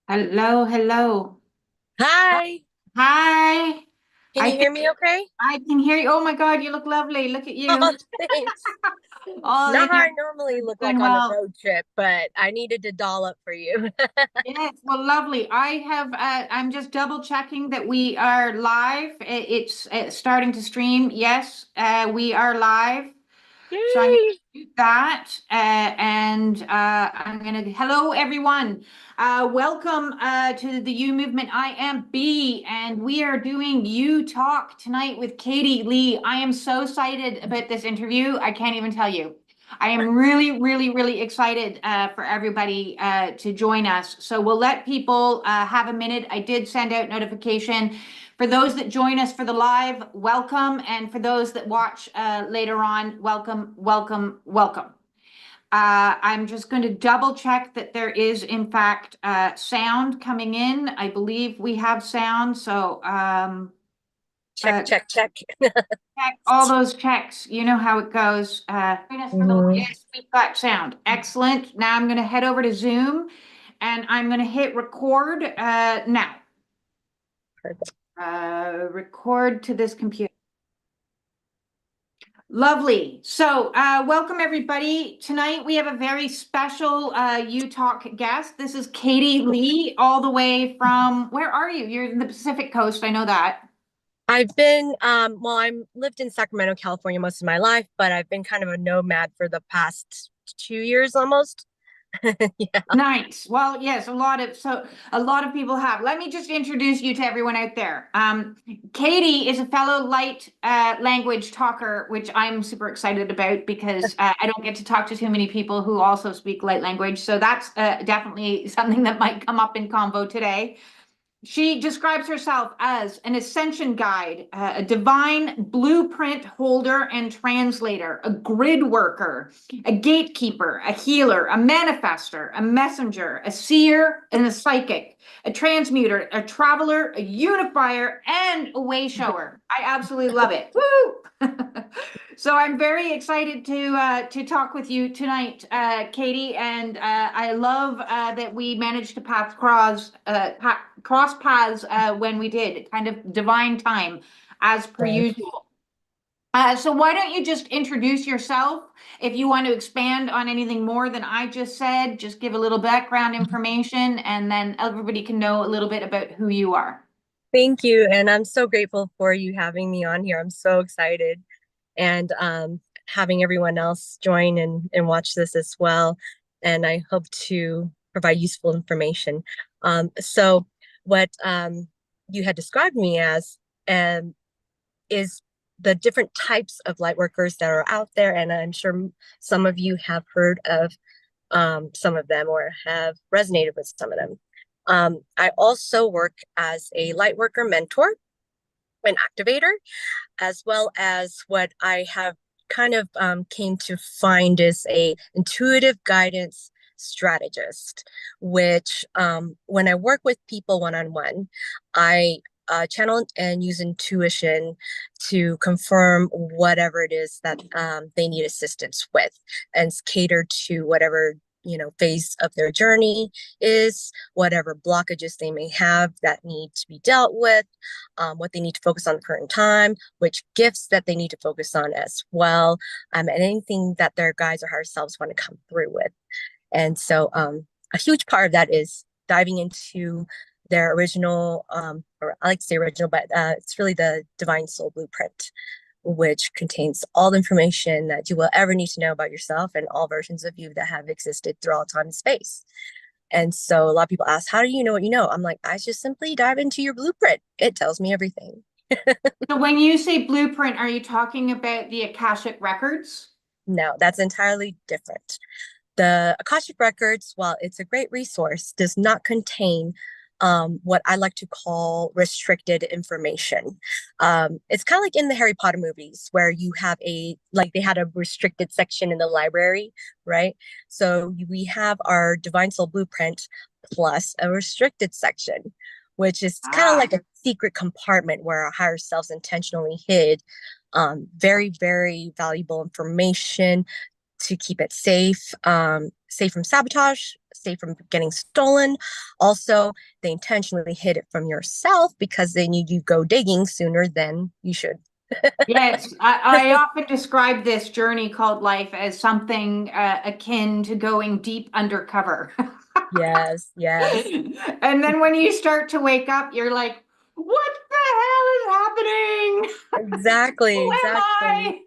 Hello, hello. Hi, Hi. can I you think hear me okay? I can hear you. Oh my God, you look lovely. Look at Oh, you. thanks. Oh, Not how you're I normally look doing like on a well. road trip, but I needed to doll up for you. Yes, well, lovely. I'm just double checking that we are live. It's starting to stream. Yes, we are live. So I'm going Yay! to do that. I'm going to, hello, everyone. Welcome to the U Movement. I am B, and we are doing You Talk tonight with Katie Lee. I am so excited about this interview. I can't even tell you. I am really, really, really excited for everybody to join us. So we'll let people have a minute. I did send out notification. For those that join us for the live, welcome. And for those that watch later on, welcome, welcome, welcome. I'm just going to double check that there is, in fact, sound coming in. I believe we have sound. So Check, uh, check, check. check all those checks. You know how it goes. Join us for the, Mhm. yes, we've got sound. Excellent. Now I'm going to head over to Zoom and I'm going to hit record now. Perfect. Record to this computer. Lovely. So, welcome everybody. Tonight we have a very special You Talk guest. This is Katie Lee, all the way from, where are you? You're in the Pacific Coast. I know that. I've been, I'm lived in Sacramento, California most of my life, but I've been kind of a nomad for the past 2 years almost. Yeah. Nice. Well, yes, a lot of people have. Let me just introduce you to everyone out there. Katie is a fellow light language talker, which I'm super excited about because I don't get to talk to too many people who also speak light language. So that's definitely something that might come up in convo today. She describes herself as an ascension guide, a divine blueprint holder and translator, a grid worker, a gatekeeper, a healer, a manifester, a messenger, a seer, and a psychic, a transmuter, a traveler, a unifier, and a way shower. I absolutely love it. Woo! So I'm very excited to talk with you tonight, Katie, and I love that we managed to cross paths when we did, kind of divine time, as per usual. So why don't you just introduce yourself? If you want to expand on anything more than I just said, just give a little background information, and then everybody can know a little bit about who you are. Thank you. And I'm so grateful for you having me on here. I'm so excited. And having everyone else join and watch this as well. And I hope to provide useful information. So, what you had described me as um, is the different types of light workers that are out there. And I'm sure some of you have heard of some of them or have resonated with some of them. I also work as a light worker mentor and activator, as well as what I have kind of came to find is a intuitive guidance strategist, which when I work with people one-on-one, I channel and use intuition to confirm whatever it is that they need assistance with and cater to whatever phase of their journey is, whatever blockages they may have that need to be dealt with, what they need to focus on the current time, which gifts that they need to focus on as well, and anything that their guides or higher selves want to come through with. And so a huge part of that is diving into their original, or I like to say original, but it's really the Divine Soul Blueprint, which contains all the information that you will ever need to know about yourself and all versions of you that have existed throughout time and space. And so a lot of people ask, how do you know what you know? I'm like, I just simply dive into your blueprint. It tells me everything. So when you say blueprint, are you talking about the Akashic records? No, that's entirely different. The Akashic Records, while it's a great resource, does not contain what I like to call restricted information. It's kind of like in the Harry Potter movies where you have like they had a restricted section in the library, right? So we have our Divine Soul Blueprint plus a restricted section, which is kind of Ah, like a secret compartment where our higher selves intentionally hid very, very valuable information to keep it safe, safe from sabotage, safe from getting stolen. Also, they intentionally hid it from yourself because they knew you go digging sooner than you should. Yes, I often describe this journey called life as something akin to going deep undercover. Yes, yes. And then when you start to wake up, you're like, what the hell is happening? Exactly, Who am exactly. I?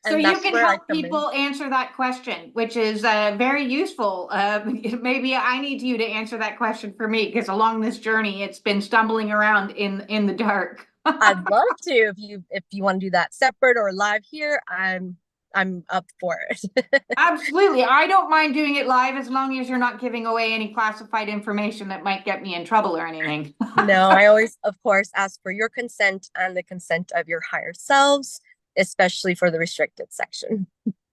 So And you that's can where I help come in. people answer that question, which is very useful. Maybe I need you to answer that question for me because along this journey, it's been stumbling around in the dark. I'd love to if you want to do that separate or live here, I'm up for it. Absolutely. I don't mind doing it live as long as you're not giving away any classified information that might get me in trouble or anything. No, I always, of course, ask for your consent and the consent of your higher selves, especially for the restricted section.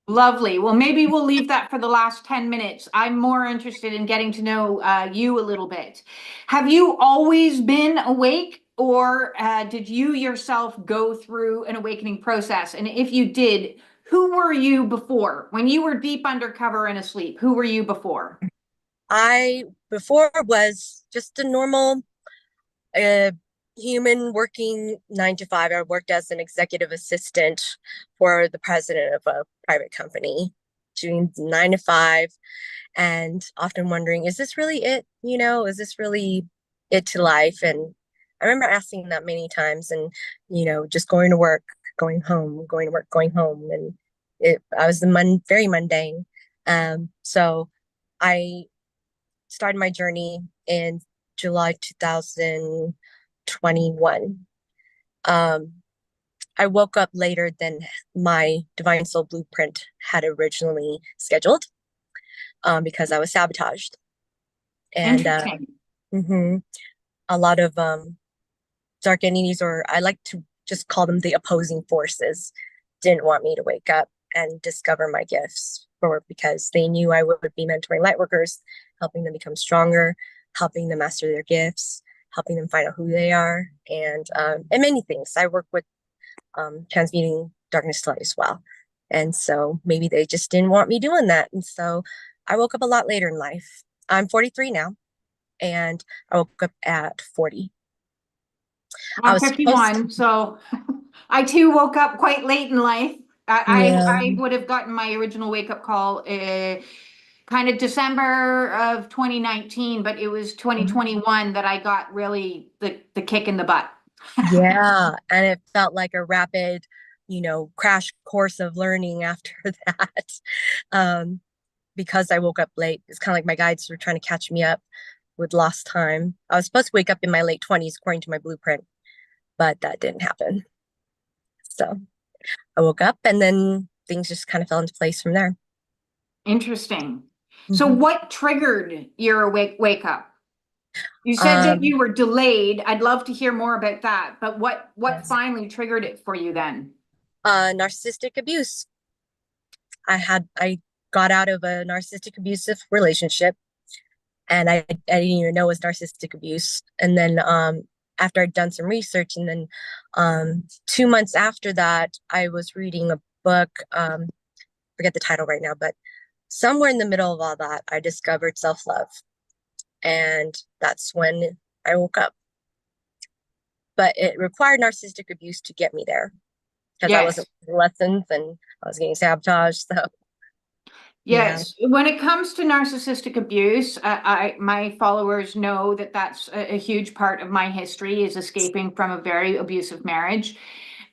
Lovely. Well, maybe we'll leave that for the last 10 minutes. I'm more interested in getting to know you a little bit. Have you always been awake, or did you yourself go through an awakening process? And if you did, who were you before? When you were deep undercover and asleep, who were you before? I before was just a normal uh, human working 9 to 5. I worked as an executive assistant for the president of a private company, doing 9 to 5, and often wondering, is this really it? Is this really it to life? And I remember asking that many times, and just going to work, going home, going to work, going home, and I was very mundane. So I started my journey in July 2021. Um, I woke up later than my Divine Soul Blueprint had originally scheduled, because I was sabotaged. And Interesting. mhm, a lot of dark entities, or I like to just call them the opposing forces, didn't want me to wake up and discover my gifts, because they knew I would be mentoring lightworkers, helping them become stronger, helping them master their gifts, helping them find out who they are, and many things. I work with transmuting darkness to light as well. And so maybe they just didn't want me doing that. And so I woke up a lot later in life. I'm 43 now, and I woke up at 40. I I'm was supposed 51, so I too woke up quite late in life. Yeah. I would have gotten my original wake up call kind of December of 2019, but it was 2021 that I got really the kick in the butt. Yeah. And it felt like a rapid, crash course of learning after that. Um, because I woke up late. It's kind of like my guides were trying to catch me up with lost time. I was supposed to wake up in my late 20s according to my blueprint, but that didn't happen. So I woke up, and then things just kind of fell into place from there. Interesting. So Mhm. what triggered your wake up? You said that Um, you were delayed. I'd love to hear more about that, but what yes. finally triggered it for you then? Narcissistic abuse. I got out of a narcissistic abusive relationship, and I didn't even know it was narcissistic abuse. And then after I'd done some research, and then 2 months after that, I was reading a book. Forget the title right now, but somewhere in the middle of all that, I discovered self-love, and that's when I woke up. But it required narcissistic abuse to get me there, because I wasn't Yes. learning lessons and I was getting sabotaged. So yeah. Yes, when it comes to narcissistic abuse, my followers know that that's a huge part of my history is escaping from a very abusive marriage.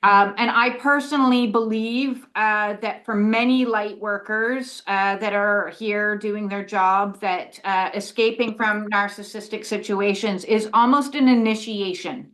And I personally believe that for many light workers that are here doing their job, that escaping from narcissistic situations is almost an initiation.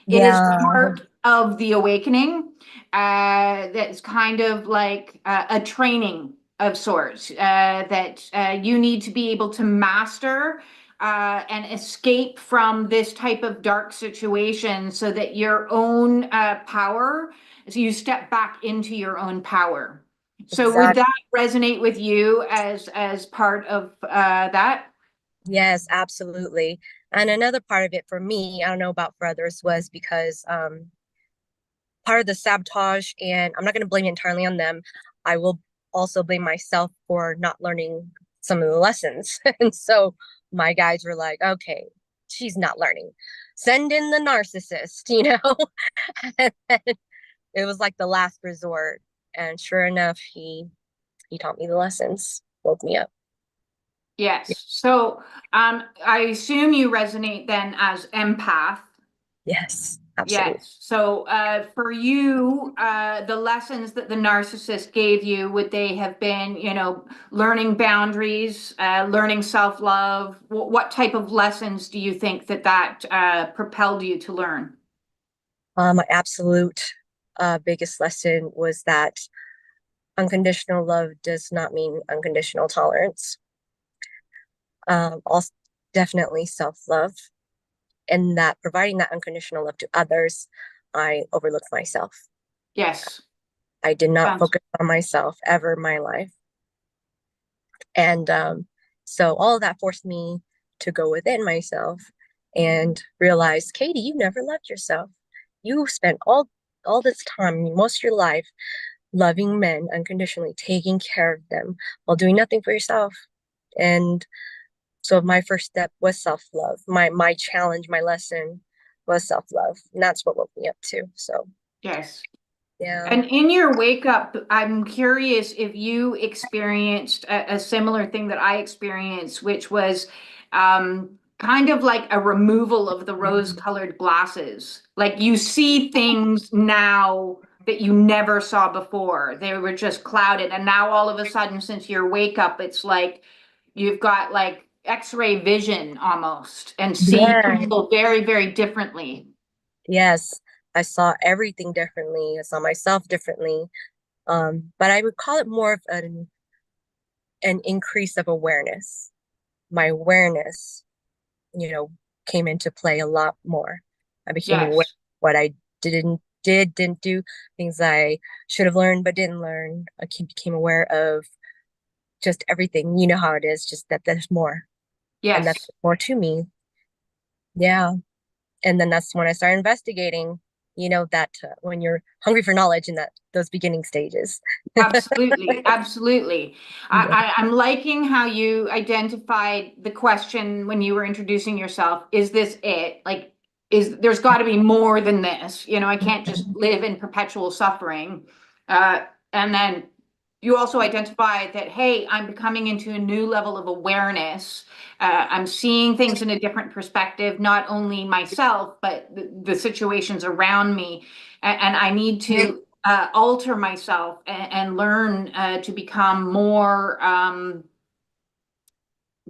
It is Yeah, part of the awakening. That's kind of like a training of sorts that you need to be able to master and escape from this type of dark situation so that your own power, so you step back into your own power. So would exactly. that resonate with you as part of that? Yes, absolutely. And another part of it for me, I don't know about for others, was because part of the sabotage, and I'm not going to blame it entirely on them. I will also blame myself for not learning some of the lessons. And so my guides were like, okay, she's not learning. Send in the narcissist, you know? And it was like the last resort. And sure enough, he taught me the lessons, woke me up. Yes. So I assume you resonate then as empath. Yes, absolutely. Yes. So for you, the lessons that the narcissist gave you, would they have been, learning boundaries, learning self-love? What type of lessons do you think that propelled you to learn? My absolute biggest lesson was that unconditional love does not mean unconditional tolerance. Also, definitely self-love, and that providing that unconditional love to others, I overlooked myself. Yes. I did not Sounds- focus on myself ever in my life. And so all of that forced me to go within myself and realize, Katie, you never loved yourself. You spent all this time, most of your life, loving men unconditionally, taking care of them while doing nothing for yourself. And so my first step was self-love. My challenge, my lesson was self-love. And that's what woke me up too. So Yes. yeah. And in your wake up, I'm curious if you experienced a similar thing that I experienced, which was kind of like a removal of the rose-colored glasses. Like you see things now that you never saw before. They were just clouded. And now all of a sudden, since your wake up, it's like you've got like X-ray vision almost and see Yeah. people very, very differently. Yes. I saw everything differently. I saw myself differently. But I would call it more of an increase of awareness. My awareness, you know, came into play a lot more. I became aware of Yes. what I didn't do, things I should have learned but didn't learn. Became aware of just everything. You know how it is, just that there's more, and that's Yes. more to me. Yeah. And then that's when I started investigating, that when you're hungry for knowledge in that those beginning stages. Absolutely, absolutely. Yeah. I'm liking how you identified the question when you were introducing yourself. Is this it? Like, there's got to be more than this. I can't just live in perpetual suffering. And then you also identify that, hey, I'm coming into a new level of awareness. I'm seeing things in a different perspective, not only myself, but the situations around me. And I need to alter myself and learn to become more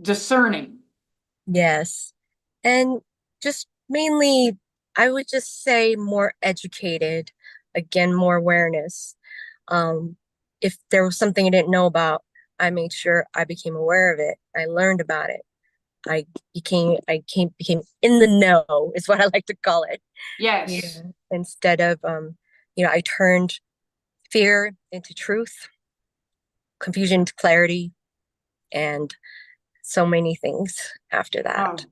discerning. Yes. And just mainly, I would just say more educated, again, more awareness. Um, if there was something I didn't know about, I made sure I became aware of it. I learned about it. I became in the know is what I like to call it. Yes. Yeah. Instead of I turned fear into truth, confusion into clarity, and so many things after that. Oh,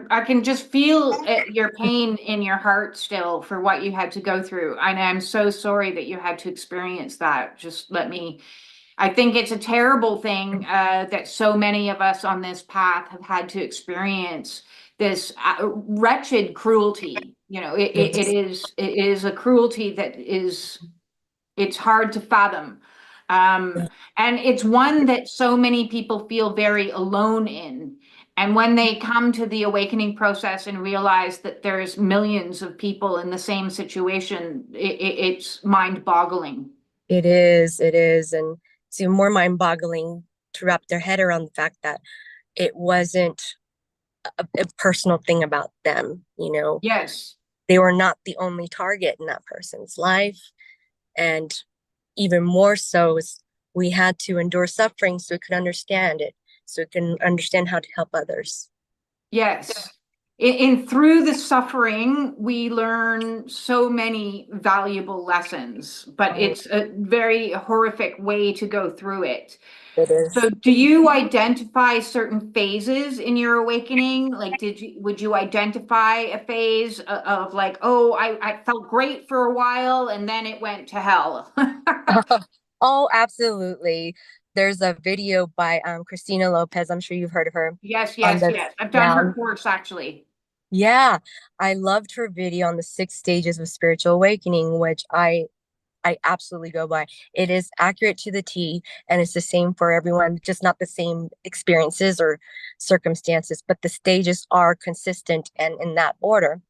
I can just feel your pain in your heart still for what you had to go through. And I'm so sorry that you had to experience that. I think it's a terrible thing that so many of us on this path have had to experience this wretched cruelty. Yes. It is a cruelty that it's hard to fathom. Yeah. And it's one that so many people feel very alone in. And when they come to the awakening process and realize that there's millions of people in the same situation, it's mind-boggling. It is. And it's even more mind-boggling to wrap their head around the fact that it wasn't a personal thing about them. Yes. They were not the only target in that person's life. And even more so is we had to endure suffering so we could understand it, so we can understand how to help others. Yes. In through the suffering, we learn so many valuable lessons, but Oh, it's a very horrific way to go through it. it So is. do you identify certain phases in your awakening? Like, would you identify a phase of like, oh, I felt great for a while and then it went to hell? Oh, absolutely. there's a video by Christina Lopez. I'm sure you've heard of her. Yes, On yes, the yes. I've done yeah, her course actually. yeah. I loved her video on the 6 stages of spiritual awakening, which I absolutely go by. It is accurate to the T, and it's the same for everyone, just not the same experiences or circumstances, but the stages are consistent and in that order.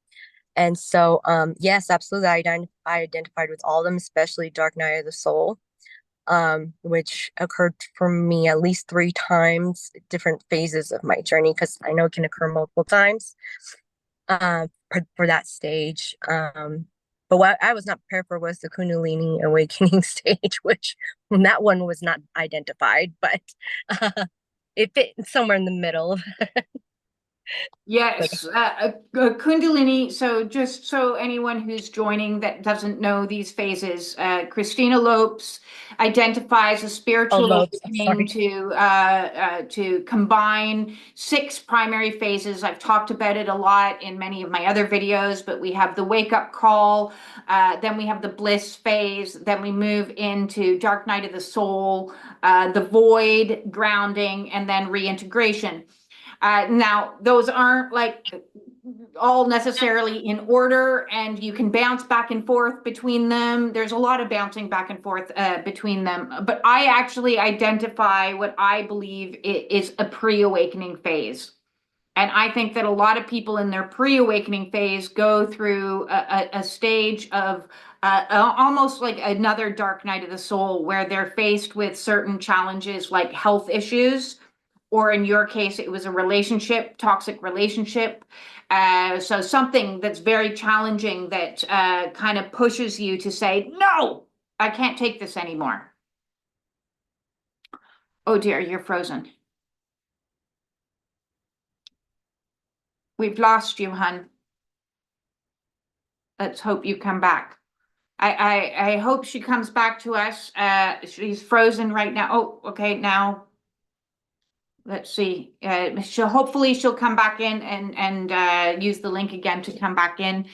And so, yes, absolutely, I identified with all of them, especially Dark Night of the Soul, which occurred for me at least 3 times, different phases of my journey, because I know it can occur multiple times for that stage. But what I was not prepared for was the Kundalini awakening stage, which that one was not identified, but it fit somewhere in the middle. Like, Yes, Kundalini. So just so anyone who's joining that doesn't know these phases, Christina Lopes identifies a oh, spiritual Lopes, I'm awakening sorry. to combine 6 primary phases. I've talked about it a lot in many of my other videos, but we have the wake up call, then we have the bliss phase, then we move into dark night of the soul, the void, grounding, and then reintegration. Now, those aren't like all necessarily in order, and you can bounce back and forth between them. There's a lot of bouncing back and forth between them. But I actually identify what I believe is a pre-awakening phase. And I think that a lot of people in their pre-awakening phase go through a stage of almost like another dark night of the soul, where they're faced with certain challenges like health issues, or in your case, it was a relationship, toxic relationship. So something that's very challenging that kind of pushes you to say, no, I can't take this anymore. Oh dear, you're frozen. We've lost you, hun. Let's hope you come back. I hope she comes back to us. She's frozen right now. Oh, okay, now let's see. She'll come back in and use the link again to come back in.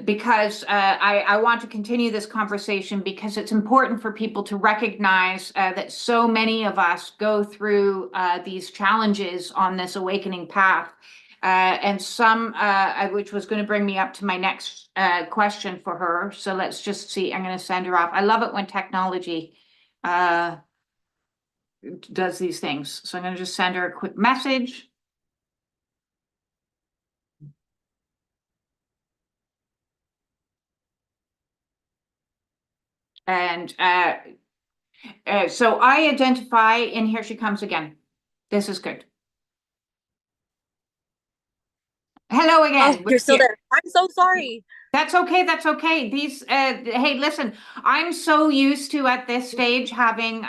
Because I want to continue this conversation, because it's important for people to recognize that so many of us go through these challenges on this awakening path. And some, which was going to bring me up to my next question for her. So let's just see. I'm going to send her off. I love it when technology does these things. So I'm going to just send her a quick message. And so I identify, and here she comes again. This is good. Hello oh, again. you're still there. I'm so sorry. That's okay. That's okay. These, hey, listen, I'm so used to at this stage having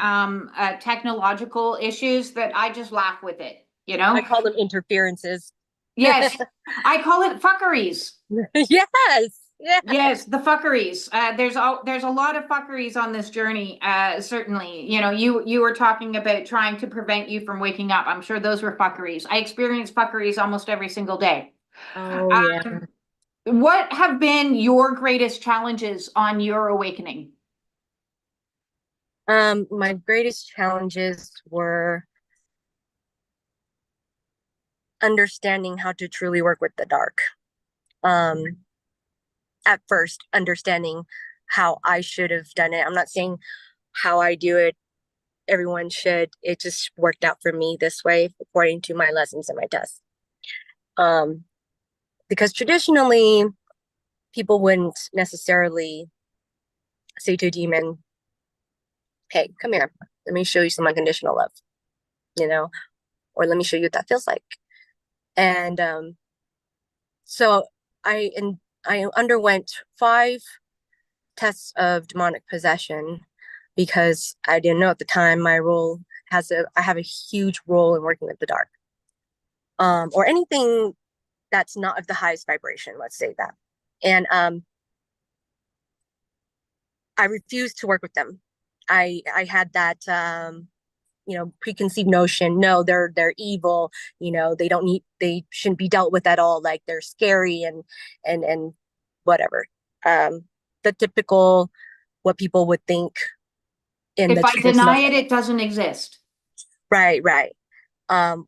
technological issues that I just laugh with it, you I know? call them interferences. Yes, I call it fuckeries. Yes. Yeah. Yes, the fuckeries. There's a lot of fuckeries on this journey. Certainly, you know, you were talking about trying to prevent you from waking up. I'm sure those were fuckeries. I experience fuckeries almost every single day. Oh, yeah. What have been your greatest challenges on your awakening? My greatest challenges were understanding how to truly work with the dark. Um, at first, understanding how I should have done it. I'm not saying how I do it, everyone should. It just worked out for me this way, according to my lessons and my tests. Because traditionally, people wouldn't necessarily say to a demon, hey, come here, let me show you some unconditional love, you know, or let me show you what that feels like. And so I underwent 5 tests of demonic possession, because I didn't know at the time I have a huge role in working with the dark, or anything that's not of the highest vibration, let's say that. And I refused to work with them. I had that preconceived notion, no, they're evil, they shouldn't be dealt with at all, like they're scary and whatever. The typical, what people would think in If the I truth. deny it, it doesn't exist. Right, right.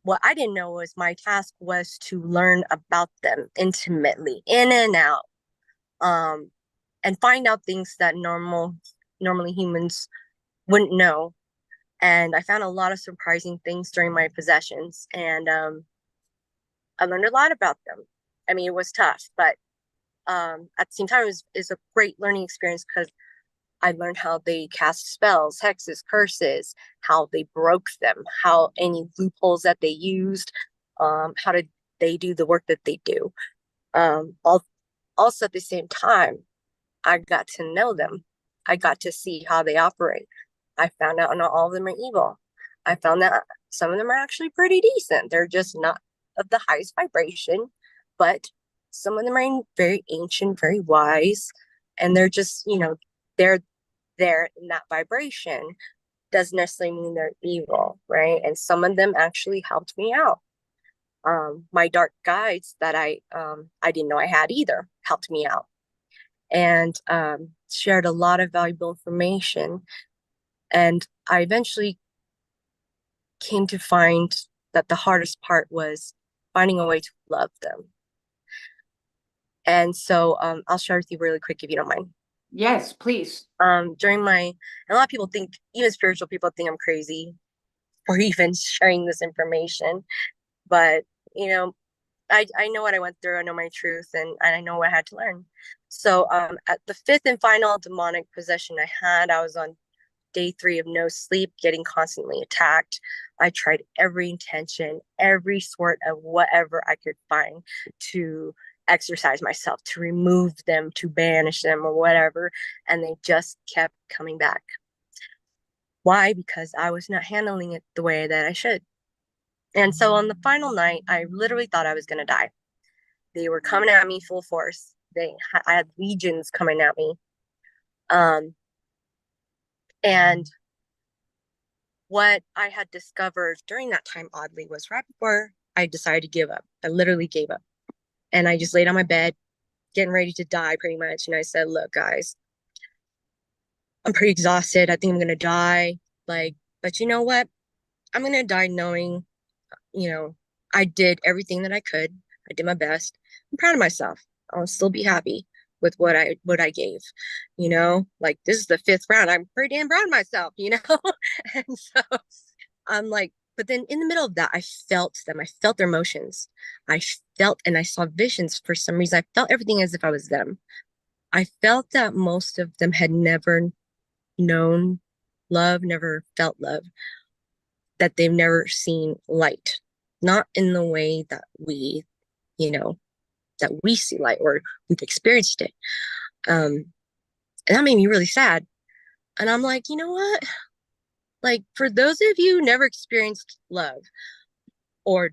What I didn't know was my task was to learn about them intimately, in and out, and find out things that normally humans wouldn't know. And I found a lot of surprising things during my possessions, and I learned a lot about them. I mean, it was tough, but at the same time, is a great learning experience because I learned how they cast spells, hexes, curses, how they broke them, how any loopholes that they used, how did they do the work that they do. Also at the same time, I got to know them. I got to see how they operate. I found out not all of them are evil. I found that some of them are actually pretty decent. They're just not of the highest vibration, but some of them are very ancient, very wise, and they're just, they're there in that vibration. Doesn't necessarily mean they're evil, right? And some of them actually helped me out. My dark guides that I didn't know I had either helped me out, and shared a lot of valuable information. And I eventually came to find that the hardest part was finding a way to love them. And so I'll share with you really quick if you don't mind. Yes, please. During my, a lot of people think, even spiritual people think I'm crazy for even sharing this information. But, I know what I went through. I know my truth, and I know what I had to learn. So at the fifth and final demonic possession I was on day 3 of no sleep, getting constantly attacked. I tried every intention, every sort of whatever I could find to exercise myself, to remove them, to banish them, or whatever. And they just kept coming back. Why? Because I was not handling it the way that I should. And so on the final night, I literally thought I was going to die. They were coming at me full force. I had legions coming at me. And what I had discovered during that time, oddly, was right before I decided to give up. I literally gave up. And I just laid on my bed, getting ready to die pretty much. And I said, look, guys, I'm pretty exhausted. I think I'm going to die. But you know what? I'm going to die knowing, I did everything that I could. I did my best. I'm proud of myself. I'll still be happy with what I gave, this is the 5th round. I'm pretty damn proud of myself, and so I'm like, but then in the middle of that, I felt them. I felt their emotions. I felt, and I saw visions for some reason. I felt everything as if I was them. I felt that most of them had never known love, never felt love, that they've never seen light, not in the way that that we see light or we've experienced it. And that made me really sad. And I'm like, you know what? Like, for those of you who never experienced love or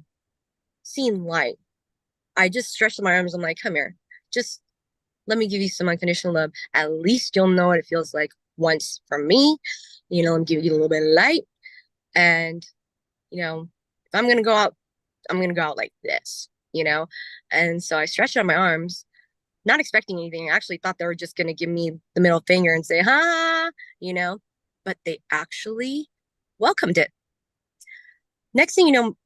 seen light, I just stretched my arms. I'm like, come here. Just let me give you some unconditional love. At least you'll know what it feels like once from me. Let me give you a little bit of light. And, if I'm going to go out, I'm going to go out like this, And so I stretched out my arms, not expecting anything. I actually thought they were just going to give me the middle finger and say, ha, but they actually welcomed it. Next thing you know,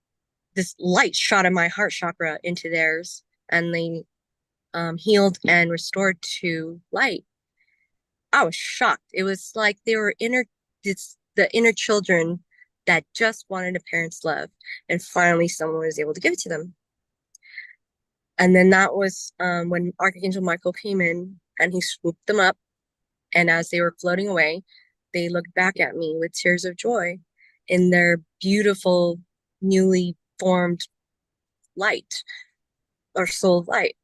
this light shot in my heart chakra into theirs, and they healed and restored to light. I was shocked. It was like they were the inner children that just wanted a parent's love, and finally someone was able to give it to them. And then that was when Archangel Michael came in and he swooped them up. And as they were floating away, they looked back at me with tears of joy in their beautiful, newly formed light or soul of light.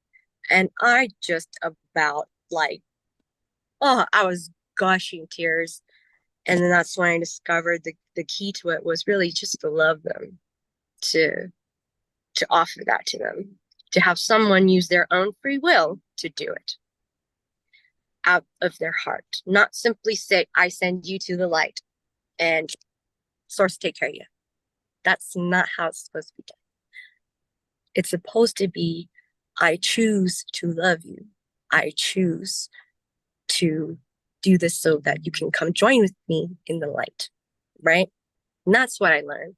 And I just about I was gushing tears. And then that's when I discovered the key to it was really just to love them, to offer that to them, to have someone use their own free will to do it out of their heart, not simply say, I send you to the light and source take care of you. That's not how it's supposed to be done. It's supposed to be, I choose to love you. I choose to do this so that you can come join with me in the light, right? And that's what I learned.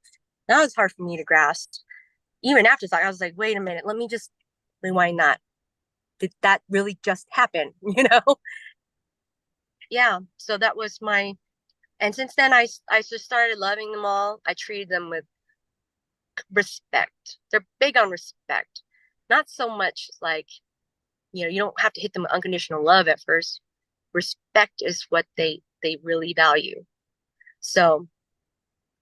That was hard for me to grasp. Even after that, I was like, wait a minute, let me just rewind that. Did that really just happen? You know? Yeah. So that was my, and since then I just started loving them all. I treated them with respect. They're big on respect. Not so much like, you know, you don't have to hit them with unconditional love at first. Respect is what they really value. So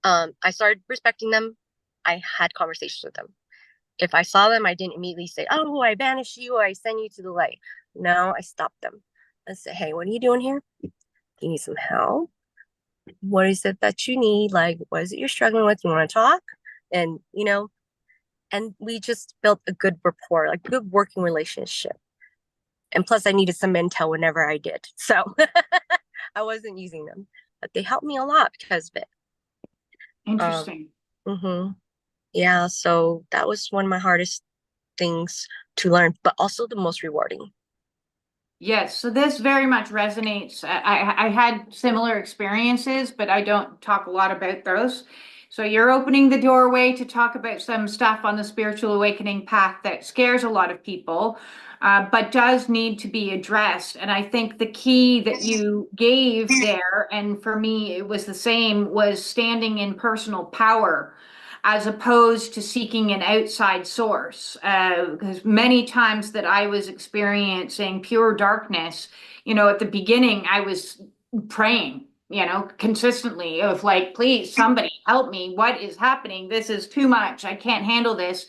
I started respecting them. I had conversations with them. If I saw them, I didn't immediately say, oh, I banish you, or I send you to the light. No, I stopped them. I said, hey, what are you doing here? You need some help? What is it that you need? Like, what is it you're struggling with? You want to talk? And, you know, and we just built a good rapport, like good working relationship. And plus I needed some intel whenever I did. So I wasn't using them, but they helped me a lot because of it. Interesting. Yeah. So that was one of my hardest things to learn, but also the most rewarding. Yes, so this very much resonates. I had similar experiences, but I don't talk a lot about those. So you're opening the doorway to talk about some stuff on the spiritual awakening path that scares a lot of people, but does need to be addressed. And I think the key that you gave there, and for me it was the same, was standing in personal power as opposed to seeking an outside source. Because many times that I was experiencing pure darkness, you know, at the beginning, I was praying, you know, consistently of like, please, somebody help me. What is happening? This is too much. I can't handle this.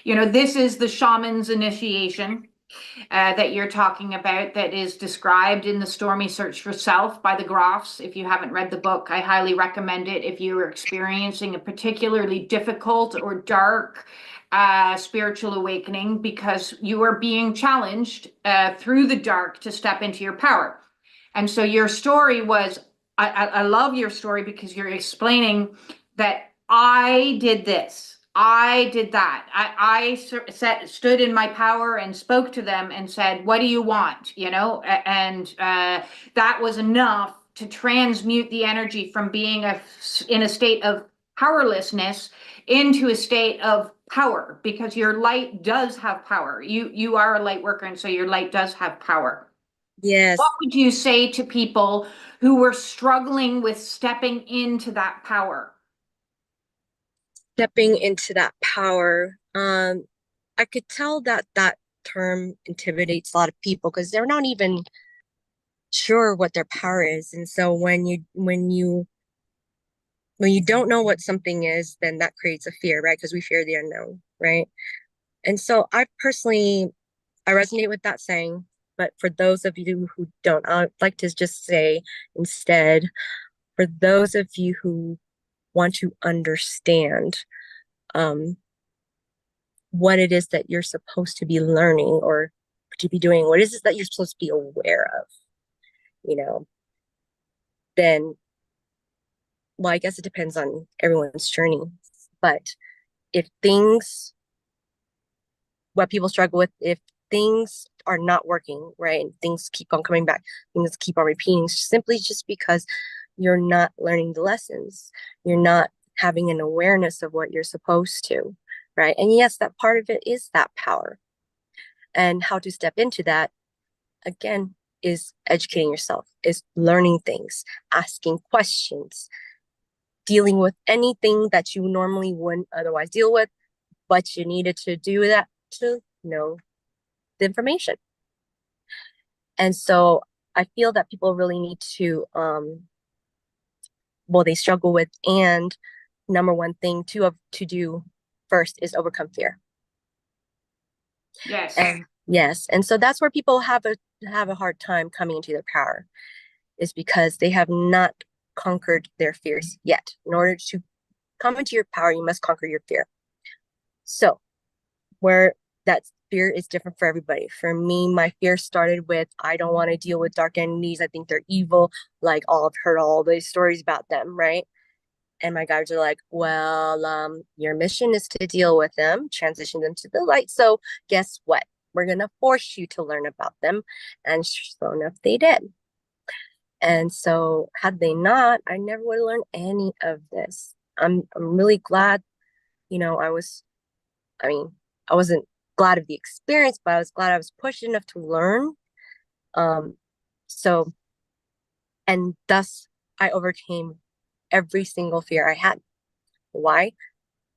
You know, this is the shaman's initiation that you're talking about that is described in The Stormy Search for Self by the Groffs. If you haven't read the book, I highly recommend it if you are experiencing a particularly difficult or dark spiritual awakening, because you are being challenged through the dark to step into your power. And so your story was, I love your story because you're explaining that I did this. I did that. Stood in my power and spoke to them and said, what do you want? You know, and that was enough to transmute the energy from being in a state of powerlessness into a state of power, because your light does have power. You are a light worker, and so your light does have power. Yes. What would you say to people who were struggling with stepping into that power? Stepping into that power. I could tell that that term intimidates a lot of people because they're not even sure what their power is. And so when you don't know what something is, then that creates a fear, right? Because we fear the unknown, right? And so I resonate with that saying. But for those of you who don't, I'd like to just say instead, for those of you who want to understand what it is that you're supposed to be learning or to be doing, what is it that you're supposed to be aware of, you know, then, well, I guess it depends on everyone's journey. But if what people struggle with, if things are not working, right, and things keep on coming back, things keep on repeating, simply just because you're not learning the lessons, you're not having an awareness of what you're supposed to, right? And yes, that part of it is that power. And how to step into that, again, is educating yourself, is learning things, asking questions, dealing with anything that you normally wouldn't otherwise deal with, but you needed to do that to know the information. And so I feel that people really need to, they struggle with, and number one thing to do first is overcome fear. Yes. And yes. And so that's where people have a hard time coming into their power, is because they have not conquered their fears yet. In order to come into your power, you must conquer your fear. So where that fear is different for everybody. For me, my fear started with, I don't want to deal with dark entities. I think they're evil. Like, I've heard all these stories about them, right? And my guides are like, well, your mission is to deal with them, transition them to the light. So guess what? We're going to force you to learn about them. And sure enough, they did. And so had they not, I never would have learned any of this. I'm really glad, you know, I mean, I wasn't glad of the experience, but I was glad I was pushed enough to learn. Um, so, and thus I overcame every single fear I had. Why?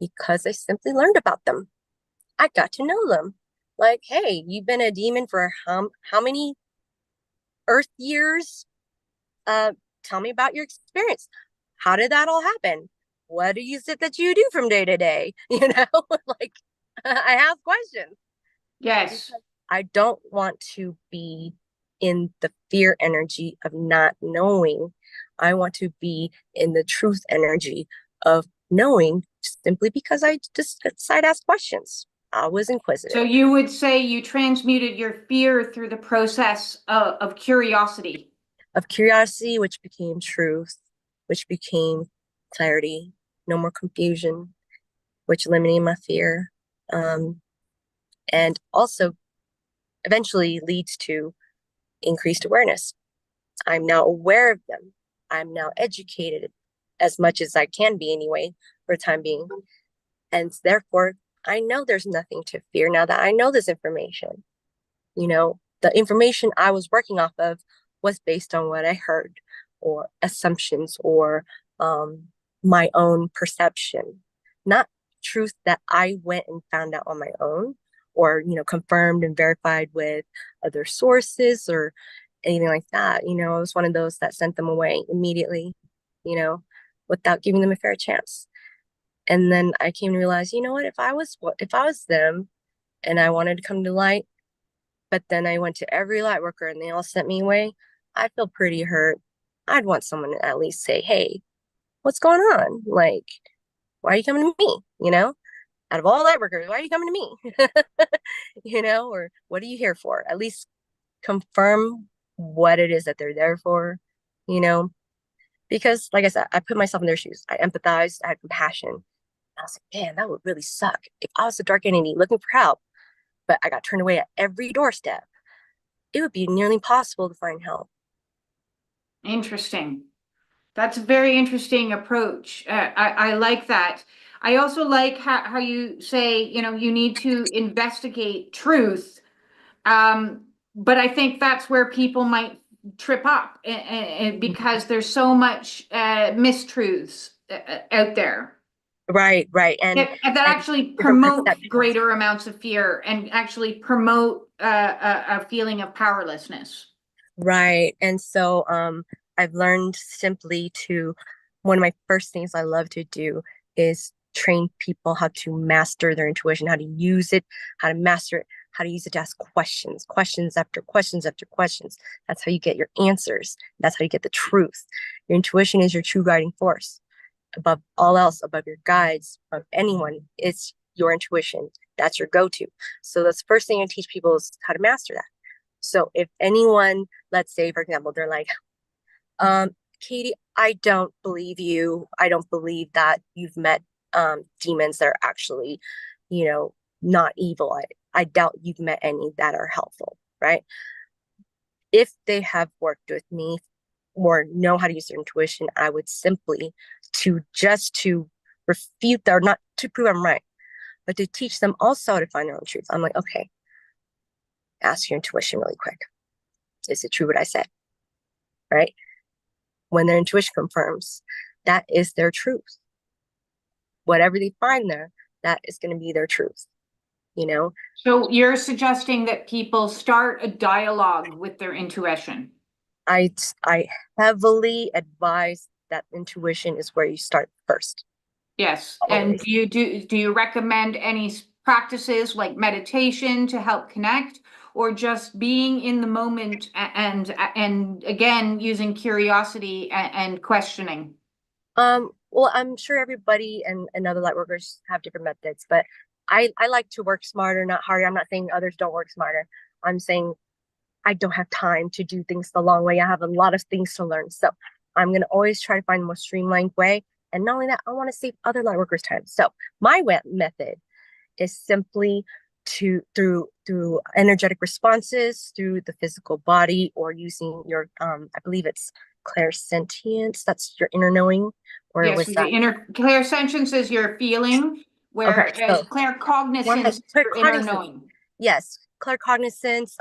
Because I simply learned about them. I got to know them. Like, hey, you've been a demon for how many Earth years? Tell me about your experience. How did that all happen? What is it that you do from day to day? You know, like I have questions Yes. because I don't want to be in the fear energy of not knowing. I want to be in the truth energy of knowing simply because I just decide to ask questions. I was So inquisitive. you would say you transmuted your fear through the process of curiosity. Of curiosity, which became truth, which became clarity, no more confusion, which eliminated my fear. Um, and also eventually leads to increased awareness. I'm now aware of them. I'm now educated as much as I can be anyway, for the time being. And therefore, I know there's nothing to fear now that I know this information. You know, the information I was working off of was based on what I heard or assumptions or my own perception, not truth that I went and found out on my own or, you know, confirmed and verified with other sources or anything like that. You know, I was one of those that sent them away immediately, you know, without giving them a fair chance. And then I came to realize, you know what, if I was them and I wanted to come to light, but then I went to every light worker and they all sent me away, I feel pretty hurt. I'd want someone to at least say, hey, what's going on? Like, why are you coming to me? You know, out of all light workers, why are you coming to me? You know, or what are you here for? At least confirm what it is that they're there for, you know, because like I said, I put myself in their shoes. I empathized, I had compassion. I was like, man, that would really suck if I was a dark entity looking for help, but I got turned away at every doorstep. It would be nearly impossible to find help. Interesting. That's a very interesting approach. I like that. I also like how you say, you know, you need to investigate truth. But I think that's where people might trip up because there's so much mistruths out there Right. that And actually different promote perceptions. greater amounts of fear and actually promote a feeling of powerlessness. Right. And so I've learned simply to one of my first things I love to do is train people how to master their intuition, how to use it, how to master it, how to use it to ask questions, questions after questions after questions. That's how you get your answers. That's how you get the truth. Your intuition is your true guiding force. Above all else, above your guides, above anyone, it's your intuition. That's your go-to. So that's the first thing I teach people is how to master that. So if anyone, let's say, for example, they're like, Katie, I don't believe you. I don't believe that you've met demons that are actually, you know, not evil. I doubt you've met any that are helpful, right? If they have worked with me or know how to use their intuition, I would simply to refute that, or not to prove I'm right, but to teach them also how to find their own truth. I'm like, okay, ask your intuition really quick. Is it true what I said? Right? When their intuition confirms, that is their truth. Whatever they find there, that is going to be their truth, you know? So you're suggesting that people start a dialogue with their intuition. I heavily advise that intuition is where you start first. Yes. And Always. do you recommend any practices like meditation to help connect, or just being in the moment and again using curiosity and questioning? Well, I'm sure everybody and other light workers have different methods, but I like to work smarter, not harder. I'm not saying others don't work smarter. I'm saying I don't have time to do things the long way. I have a lot of things to learn. So I'm going to always try to find the most streamlined way. And not only that, I want to save other light workers time. So my method is simply through energetic responses, through the physical body, or using your I believe it's clairsentience, that's your inner knowing, or Yes, was the that inner clairsentience is your feeling, okay? whereas So one claircognizance that is your inner claircognizance, knowing. yes, claircognizance,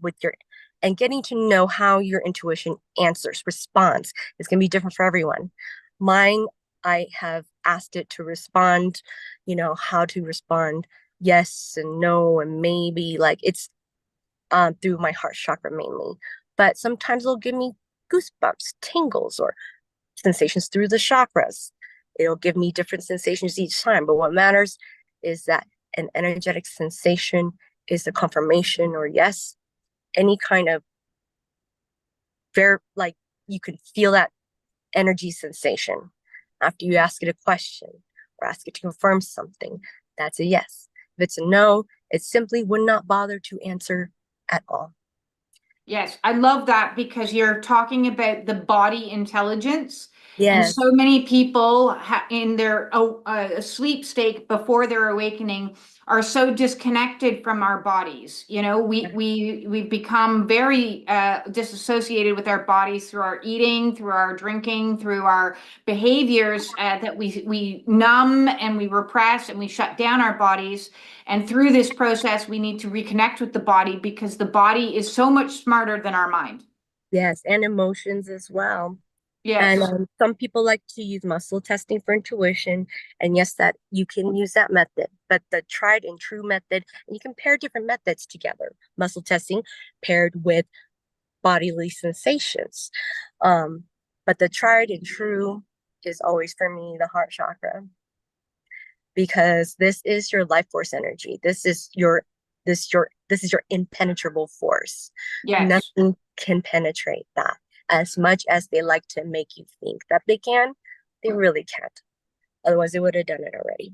with your and getting to know how your intuition answers, responds is going to be different for everyone. Mine, I have asked it to respond, how to respond, yes and no and maybe, like it's through my heart chakra mainly. But sometimes it'll give me goosebumps, tingles, or sensations through the chakras. It'll give me different sensations each time. But what matters is that an energetic sensation is a confirmation or yes, any kind of like you can feel that energy sensation after you ask it a question or ask it to confirm something. That's a yes. If it's a no, it simply would not bother to answer at all. Yes, I love that because you're talking about the body intelligence. And Yes. so many people in their sleep state before their awakening are so disconnected from our bodies. We've become very disassociated with our bodies through our eating, through our drinking, through our behaviors that we numb and we repress and we shut down our bodies. And through this process, we need to reconnect with the body because the body is so much smarter than our mind. Yes, and emotions as well. And Yes. some people like to use muscle testing for intuition. And yes, that you can use that method, but the tried and true method, and you can pair different methods together. Muscle testing paired with bodily sensations. But the tried and true is always for me the heart chakra, because this is your life force energy. This is your impenetrable force. Yes. Nothing can penetrate that. As much as they like to make you think that they can, they really can't. Otherwise, they would have done it already.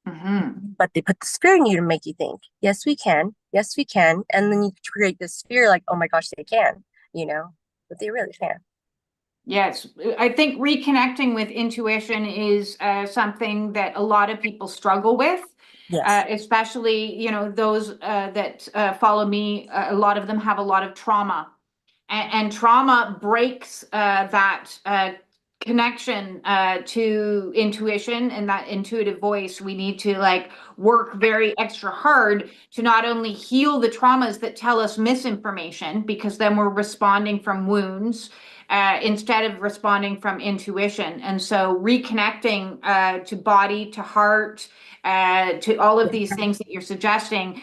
Mm-hmm. But they put the fear in you to make you think, yes, we can. Yes, we can. And then you create this fear like, oh my gosh, they can, but they really can. Yes, I think reconnecting with intuition is something that a lot of people struggle with, Yes. especially, those that follow me. A lot of them have a lot of trauma, and trauma breaks that connection to intuition and that intuitive voice. We need to work very extra hard to not only heal the traumas that tell us misinformation, because then we're responding from wounds instead of responding from intuition. And so reconnecting to body, to heart, to all of these things that you're suggesting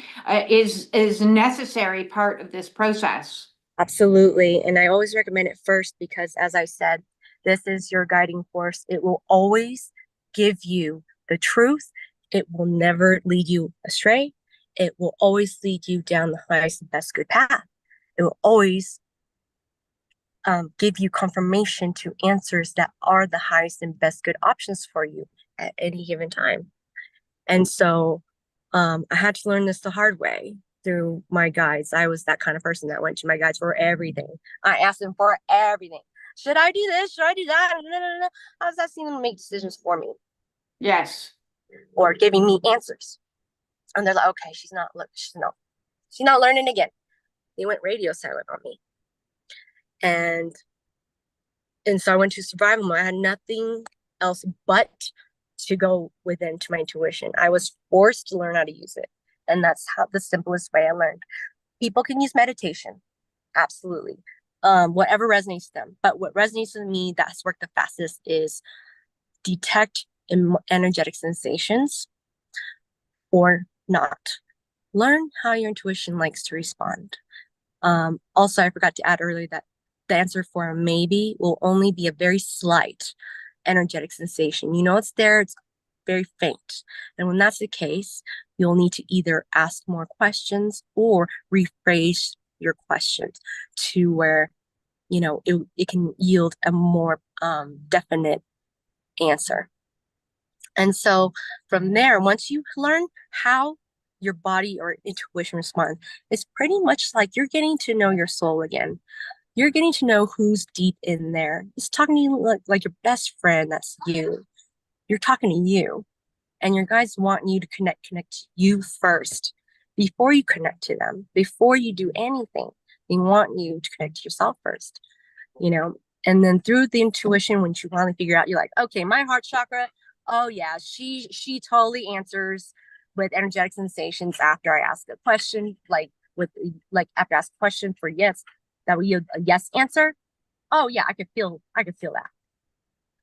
is a necessary part of this process. Absolutely. And I always recommend it first because, as I said, this is your guiding force. It will always give you the truth. It will never lead you astray. It will always lead you down the highest and best good path. It will always give you confirmation to answers that are the highest and best good options for you at any given time. And so I had to learn this the hard way through my guides. I was that kind of person that went to my guides for everything. I asked them for everything. Should I do this? Should I do that? No, no, no, no. I was asking them to make decisions for me Yes. or giving me answers. And they're like, okay, she's not learning again. They went radio silent on me. And so I went to survival mode. I had nothing else but to go within to my intuition. I was forced to learn how to use it. And that's the simplest way I learned. People can use meditation. Absolutely. Whatever resonates with them. But what resonates with me that's worked the fastest is detect energetic sensations or not. Learn how your intuition likes to respond. Also, I forgot to add earlier that the answer for a maybe will only be a very slight energetic sensation. It's there, it's very faint. And when that's the case, you'll need to either ask more questions or rephrase your questions to where, it can yield a more definite answer. And so from there, once you learn how your body or intuition responds, it's pretty much like you're getting to know your soul again. You're getting to know who's deep in there. It's talking to you like your best friend. That's you. You're talking to you. And your guides want you to connect to you first before you connect to them, before you do anything. They want you to connect to yourself first, And then through the intuition, when you finally figure out, you're like, okay, my heart chakra, oh yeah, she totally answers with energetic sensations after I ask a question, after I ask a question for yes, that will yield a yes answer. Oh yeah, I could feel that.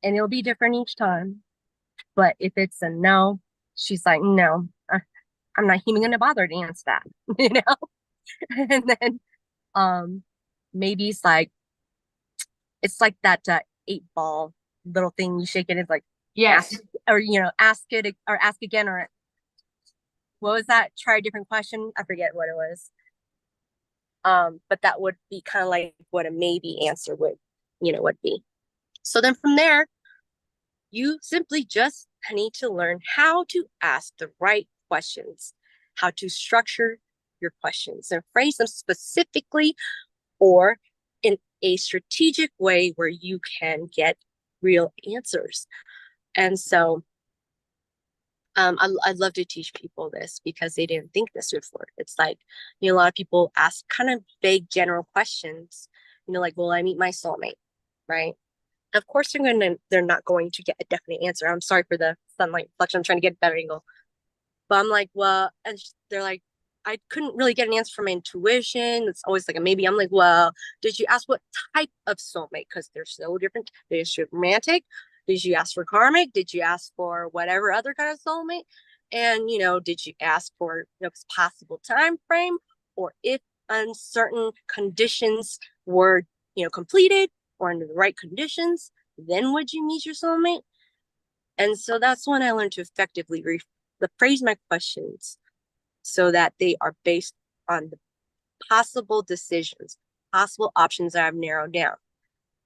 And it'll be different each time. But if it's a no, she's like, no, I'm not even gonna bother to answer that, you know? And then maybe it's like that 8-ball little thing you shake it. It's like Yes. ask it or ask again, or what was that? Try a different question. I forget what it was. But that would be kind of like what a maybe answer would be. So then from there, you simply just need to learn how to ask the right questions, how to structure your questions and phrase them specifically or in a strategic way where you can get real answers. And so I'd love to teach people this because they didn't think this before. It's like, a lot of people ask kind of vague general questions, like, will I meet my soulmate? Right. Of course they're not going to get a definite answer. I'm sorry for the sunlight reflection. I'm trying to get a better angle. But I'm like, well, and they're like, I couldn't really get an answer from my intuition. It's always like a maybe. I'm like, well, did you ask what type of soulmate? Because they're so different. Did you ask romantic? Did you ask for karmic? Did you ask for whatever other kind of soulmate? And, did you ask for possible time frame? Or if uncertain conditions were, completed or under the right conditions, then would you meet your soulmate? And so that's when I learned to effectively rephrase my questions so that they are based on the possible decisions, possible options that I've narrowed down.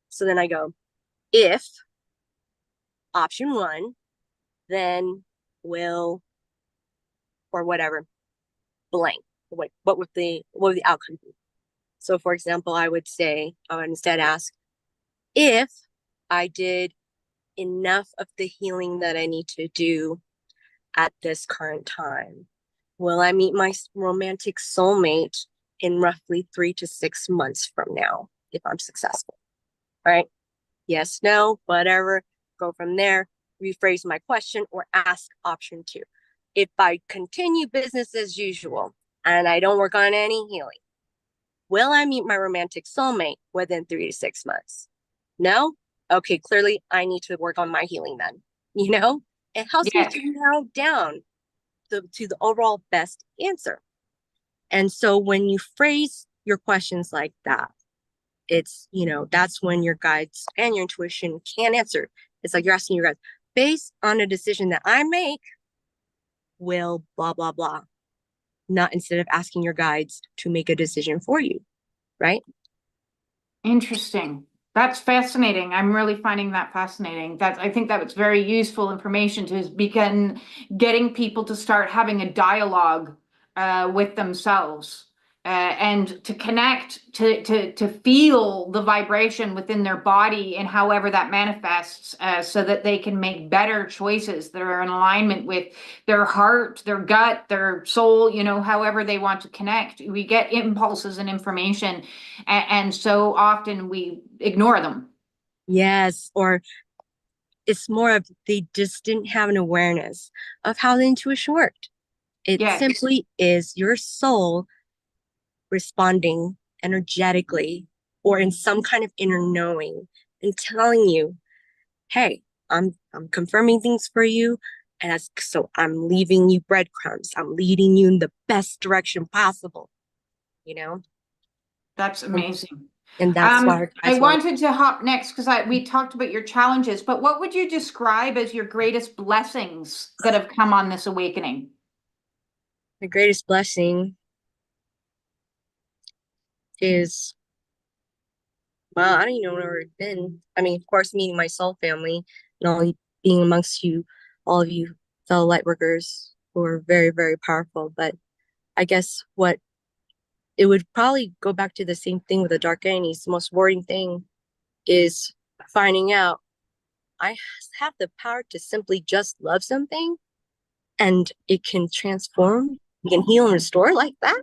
So then I go, if option 1, then will, or whatever, blank. What would the outcome be? So for example, I would instead ask, if I did enough of the healing that I need to do at this current time, will I meet my romantic soulmate in roughly 3 to 6 months from now if I'm successful? Right? Yes, no, whatever. Go from there, rephrase my question, or ask option 2. If I continue business as usual and I don't work on any healing, will I meet my romantic soulmate within 3 to 6 months? No? Okay, clearly I need to work on my healing then. It helps me to narrow down to the overall best answer. And so when you phrase your questions like that, it's, that's when your guides and your intuition can answer. It's like you're asking your guides, based on a decision that I make, will blah, blah, blah. Not instead of asking your guides to make a decision for you, right? Interesting. That's fascinating. I'm really finding that fascinating. I think that was very useful information to begin getting people to start having a dialogue with themselves and to connect, to feel the vibration within their body and however that manifests so that they can make better choices that are in alignment with their heart, their gut, their soul, however they want to connect. We get impulses and information, and so often we ignore them. Yes, or it's more of they just didn't have an awareness of how the intuition worked. It simply is your soul responding energetically or in some kind of inner knowing and telling you, hey, I'm confirming things for you. And so I'm leaving you breadcrumbs. I'm leading you in the best direction possible, That's amazing. And that's why I wanted to hop next because we talked about your challenges, but what would you describe as your greatest blessings that have come on this awakening? The greatest blessing is, well, I don't even know where it's been. I mean, of course, meeting my soul family and being amongst you, all of you fellow light workers who are very, very powerful. But I guess it would probably go back to the same thing with the dark entities. The most worrying thing is finding out I have the power to simply just love something and it can transform, it can heal and restore like that.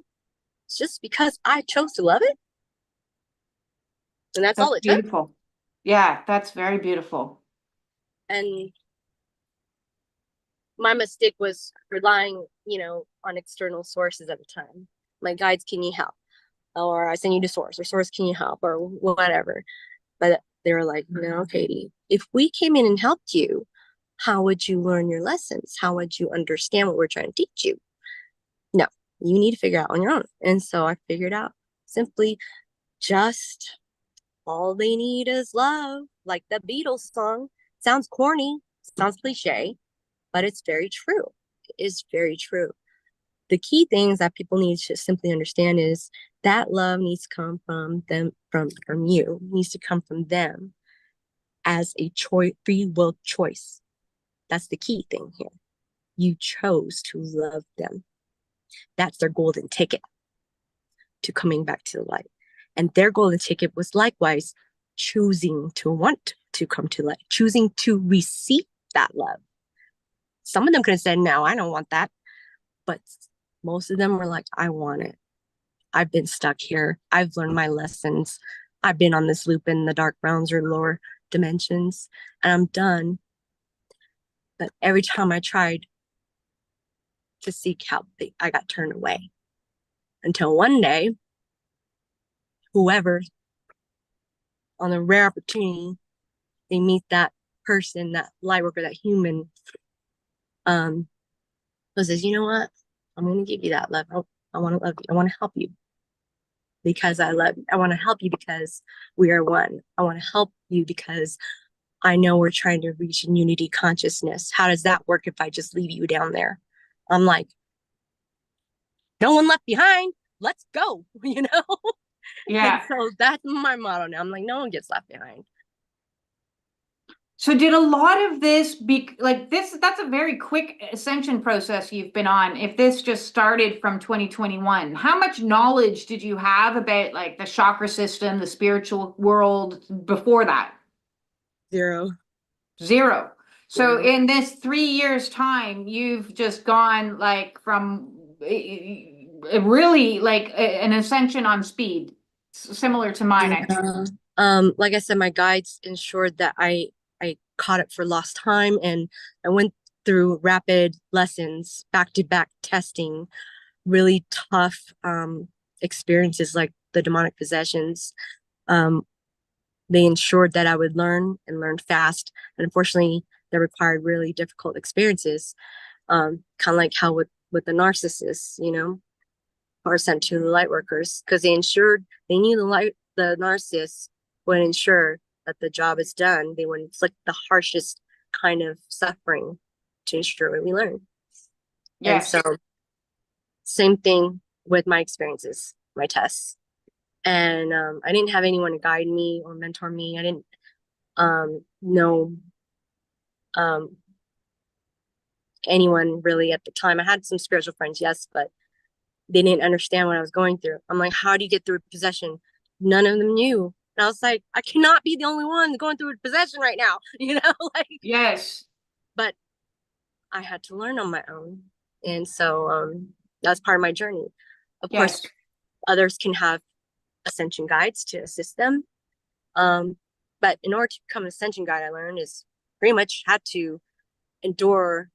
It's just because I chose to love it. And that's all it beautiful. took. Yeah, that's very beautiful. And my mistake was relying, on external sources at the time. My guides, can you help? Or I send you to source, or source, can you help? Or whatever. But they were like, no, Katie, if we came in and helped you, how would you learn your lessons? How would you understand what we're trying to teach you? No, you need to figure out on your own. And so I figured out simply just all they need is love, like the Beatles song. Sounds corny, sounds cliche, but it's very true. It is very true. The key things that people need to simply understand is that love needs to come from them, from you. It needs to come from them as a choice, free will choice. That's the key thing here. You chose to love them. That's their golden ticket to coming back to the light. And their golden ticket was likewise choosing to want to come to light, choosing to receive that love. Some of them could have said, no, I don't want that. But most of them were like, I want it. I've been stuck here. I've learned my lessons. I've been on this loop in the dark realms or lower dimensions, and I'm done. But every time I tried to seek help, I got turned away. Until one day, whoever, on a rare opportunity, they meet that person, that light worker, that human, who says, you know what? I'm going to give you that love. I want to love you. I want to help you because I love you. I want to help you because we are one. I want to help you because I know we're trying to reach in unity consciousness. How does that work if I just leave you down there? I'm like, no one left behind. Let's go, Yeah. And so that's my motto now. I'm like, no one gets left behind. So did a lot of this be like this? That's a very quick ascension process you've been on. If this just started from 2021, how much knowledge did you have about like the chakra system, the spiritual world before that? Zero. Zero. So Zero. in this 3 years time, you've just gone like from really like an ascension on speed, similar to mine. Yeah. Like I said, my guides ensured that I caught it for lost time, and I went through rapid lessons, back to back testing, really tough experiences like the demonic possessions. Um, they ensured that I would learn and learn fast. And unfortunately, that required really difficult experiences. Kind of like how with the narcissists, are sent to the light workers because they knew the narcissist would ensure that the job is done. They would inflict the harshest kind of suffering to ensure what we learn. And Yes. so same thing with my experiences, my tests. And I didn't have anyone to guide me or mentor me. I didn't know um, anyone really at the time. I had some spiritual friends, yes, but they didn't understand what I was going through. I'm like, how do you get through possession? None of them knew. And I was like, I cannot be the only one going through possession right now, like, Yes. but I had to learn on my own. And so that's part of my journey. Of course, Yes. others can have ascension guides to assist them. But in order to become an ascension guide, I learned is pretty much had to endure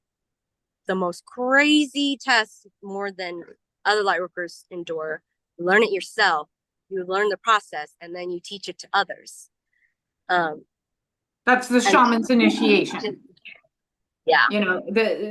the most crazy tests more than other light workers endure. Learn it yourself. You learn the process, and then you teach it to others. That's the And shaman's initiation. yeah,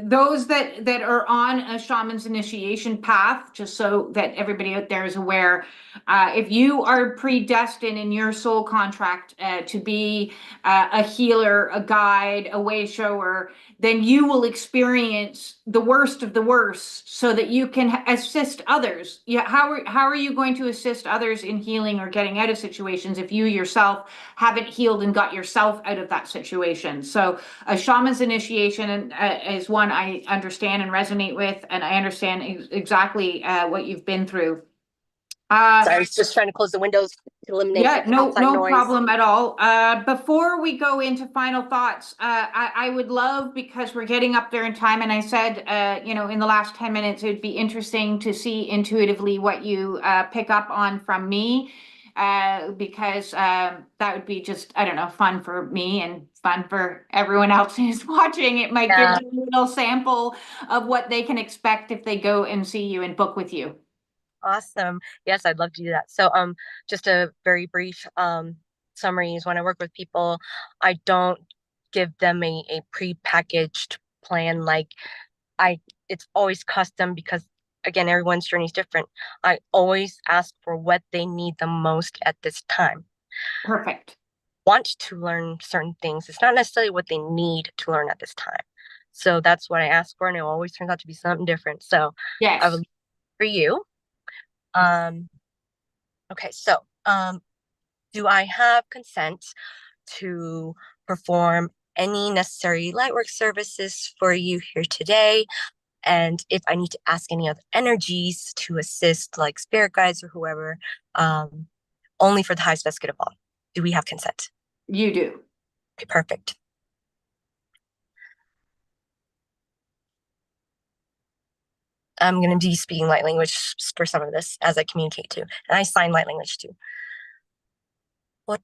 Those that are on a shaman's initiation path, just so that everybody out there is aware, if you are predestined in your soul contract to be a healer, a guide, a way shower, then you will experience the worst of the worst so that you can assist others. Yeah, how are you going to assist others in healing or getting out of situations if you yourself haven't healed and got yourself out of that situation? So a shaman's initiation is one I understand and resonate with, and I understand exactly what you've been through. sorry, I was just trying to close the windows to eliminate Yeah, no, outside no noise. problem at all. Before we go into final thoughts, I would love, because we're getting up there in time, and I said, in the last 10 minutes, it would be interesting to see intuitively what you pick up on from me. because that would be just, I don't know, fun for me and fun for everyone else who's watching. It might give Yeah, them a little sample of what they can expect if they go and see you and book with you. awesome. Yes, I'd love to do that. So, just a very brief summary is when I work with people, I don't give them a pre-packaged plan. Like it's always custom because again, everyone's journey is different. I always ask for what they need the most at this time. Perfect. Want to learn certain things. It's not necessarily what they need to learn at this time. So that's what I ask for, and it always turns out to be something different. So I Yes. would for you. Um, okay, so do I have consent to perform any necessary lightwork services for you here today? And if I need to ask any other energies to assist, like spirit guides or whoever, only for the highest best good of all. Do we have consent? You do. Okay, perfect. I'm going to be speaking light language for some of this as I communicate too. And I sign light language too. I'm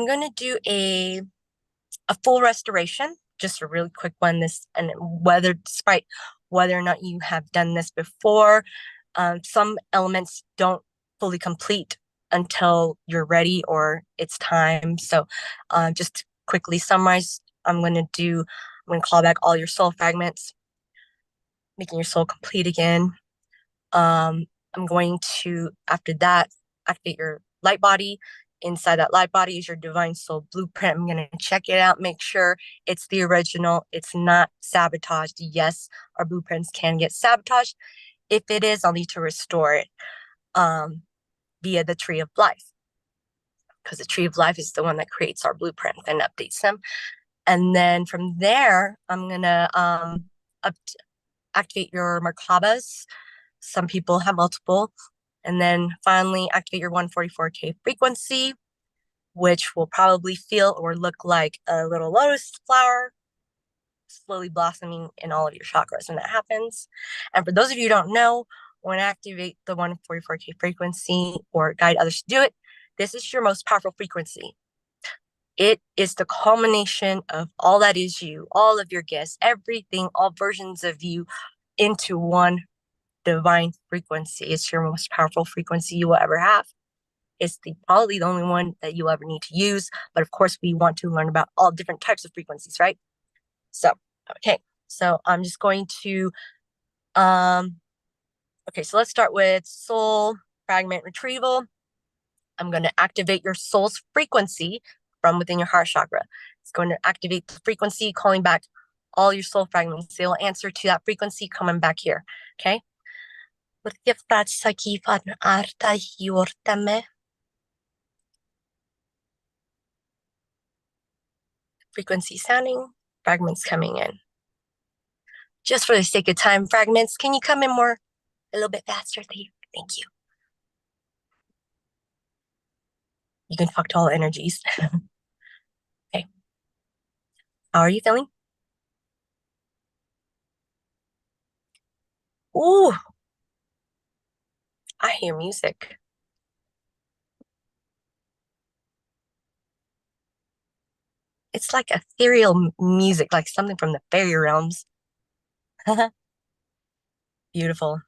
going to do a full restoration, just a really quick one. This, and whether, despite whether or not you have done this before, some elements don't fully complete until you're ready or it's time. So just to quickly summarize, I'm going to call back all your soul fragments, making your soul complete again. I'm going to, after that, activate your light body. Inside that light body is your divine soul blueprint. I'm going to check it out, make sure it's the original. It's not sabotaged. Yes, our blueprints can get sabotaged. If it is, I'll need to restore it via the tree of life, because the tree of life is the one that creates our blueprint and updates them. And then from there, I'm going to activate your Merkabas. Some people have multiple. And then finally activate your 144K frequency, which will probably feel or look like a little lotus flower slowly blossoming in all of your chakras when that happens. And for those of you who don't know, when I activate the 144K frequency or guide others to do it, this is your most powerful frequency. It is the culmination of all that is you, all of your gifts, everything, all versions of you into one divine frequency. It's your most powerful frequency you will ever have. It's probably the only one that you'll ever need to use. But of course, we want to learn about all different types of frequencies, right? So, okay. So I'm just going to, okay, so let's start with soul fragment retrieval. I'm going to activate your soul's frequency from within your heart chakra. It's going to activate the frequency, calling back all your soul fragments. They will answer to that frequency coming back here. Okay. Frequency sounding, fragments coming in. Just for the sake of time, fragments, can you come in a little bit faster? Thank you. You can fuck to all energies. Okay. How are you feeling? Ooh, I hear music. It's like ethereal music, like something from the fairy realms. Beautiful.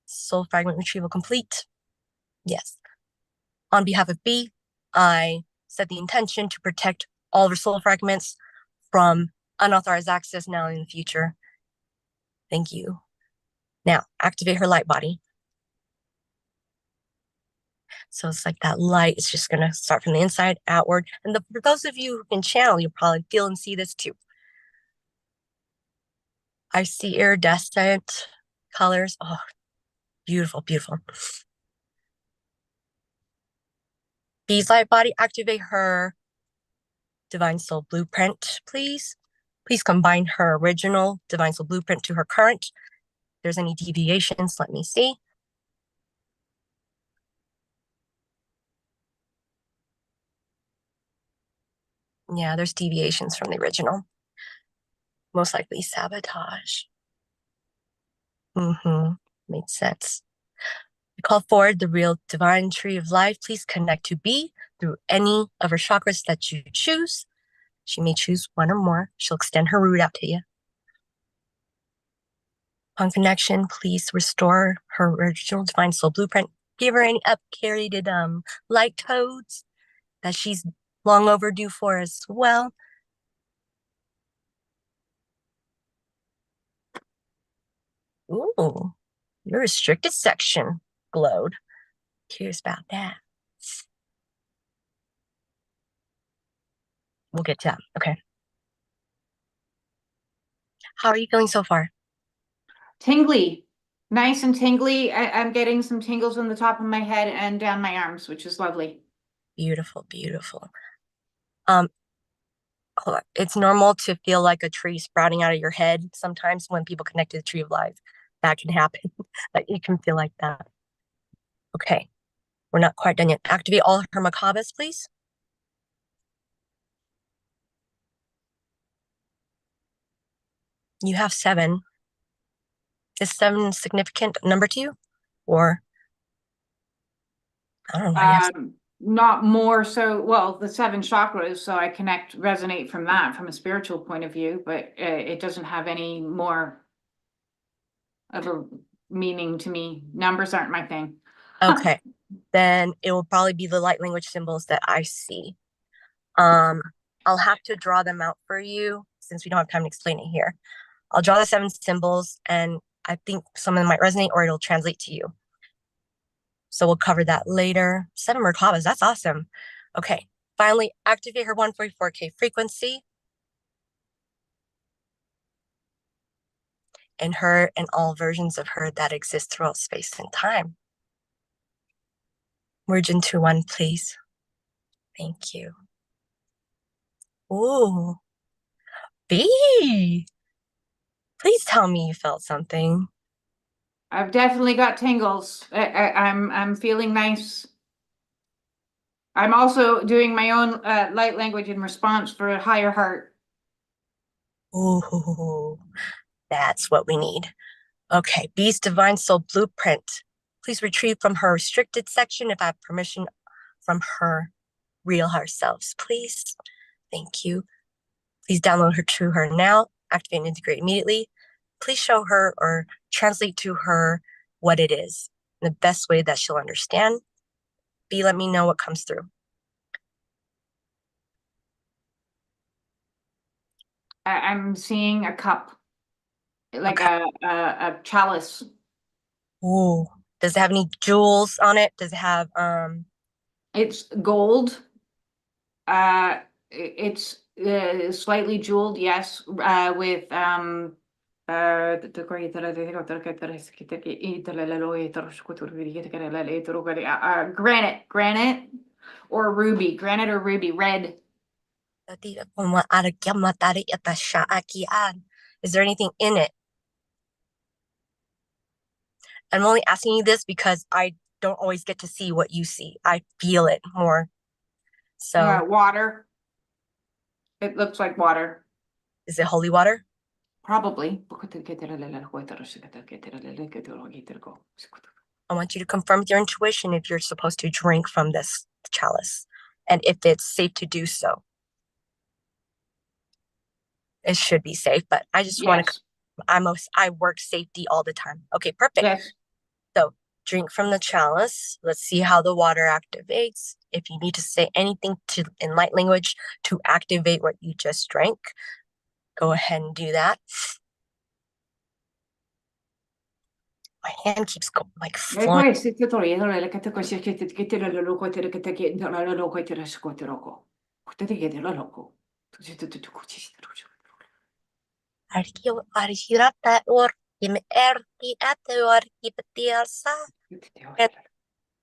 Soul fragment retrieval complete. Yes. On behalf of B, I set the intention to protect all of her soul fragments from unauthorized access now and in the future. Thank you. Now, activate her light body. So it's like that light is just going to start from the inside outward. And for those of you who can channel, you'll probably feel and see this too. I see iridescent colors. Oh, beautiful, beautiful. Bee's light body, activate her divine soul blueprint, please. Please combine her original divine soul blueprint to her current. If there's any deviations, let me see. Yeah, there's deviations from the original. Most likely sabotage. Mm-hmm. Makes sense. We call forward the real divine tree of life. Please connect to B through any of her chakras that you choose. She may choose one or more. She'll extend her root out to you. Upon connection, please restore her original divine soul blueprint. Give her any up-carried light codes that she's long overdue for as well. Ooh, your restricted section glowed. Curious about that. We'll get to that. Okay. How are you feeling so far? Tingly, nice and tingly. I'm getting some tingles on the top of my head and down my arms, which is lovely. Beautiful, beautiful. Hold on. It's normal to feel like a tree sprouting out of your head. Sometimes when people connect to the tree of life, that can happen. That you can feel like that. Okay. We're not quite done yet. Activate all her macabres, please. You have 7. Is 7 a significant number to you? Or I don't know. Not more so, well, the 7 chakras, so I resonate from that from a spiritual point of view, but it doesn't have any more of a meaning to me. Numbers aren't my thing. Okay. Then it will probably be the light language symbols that I see. I'll have to draw them out for you since we don't have time to explain it here. I'll draw the 7 symbols, and I think some of them might resonate or it'll translate to you. So we'll cover that later. 7 Merkabas, that's awesome. Okay, finally, activate her 144K frequency. And her and all versions of her that exist throughout space and time. Merge into one, please. Thank you. Ooh. B. Please tell me you felt something. I've definitely got tingles. I'm feeling nice. I'm also doing my own light language in response for a higher heart. Ooh, that's what we need. Okay, B's Divine Soul Blueprint. Please retrieve from her restricted section if I have permission from her real herself, please. Thank you. Please download her to her now. Activate and integrate immediately. Please show her or translate to her what it is in the best way that she'll understand. B, let me know what comes through. I'm seeing a cup, like a chalice. Ooh, does it have any jewels on it? Does it have It's gold. It's slightly jeweled, yes, with granite or ruby, red. is there anything in it? I'm only asking you this because I don't always get to see what you see. I feel it more. So Water. It looks like water. is it holy water? Probably. I want you to confirm with your intuition if you're supposed to drink from this chalice and if it's safe to do so. It should be safe, but I just want to, I work safety all the time. Okay, perfect. Yes. So drink from the chalice. Let's see how the water activates. If you need to say anything in light language to activate what you just drank, go ahead and do that. My hand keeps going like flying.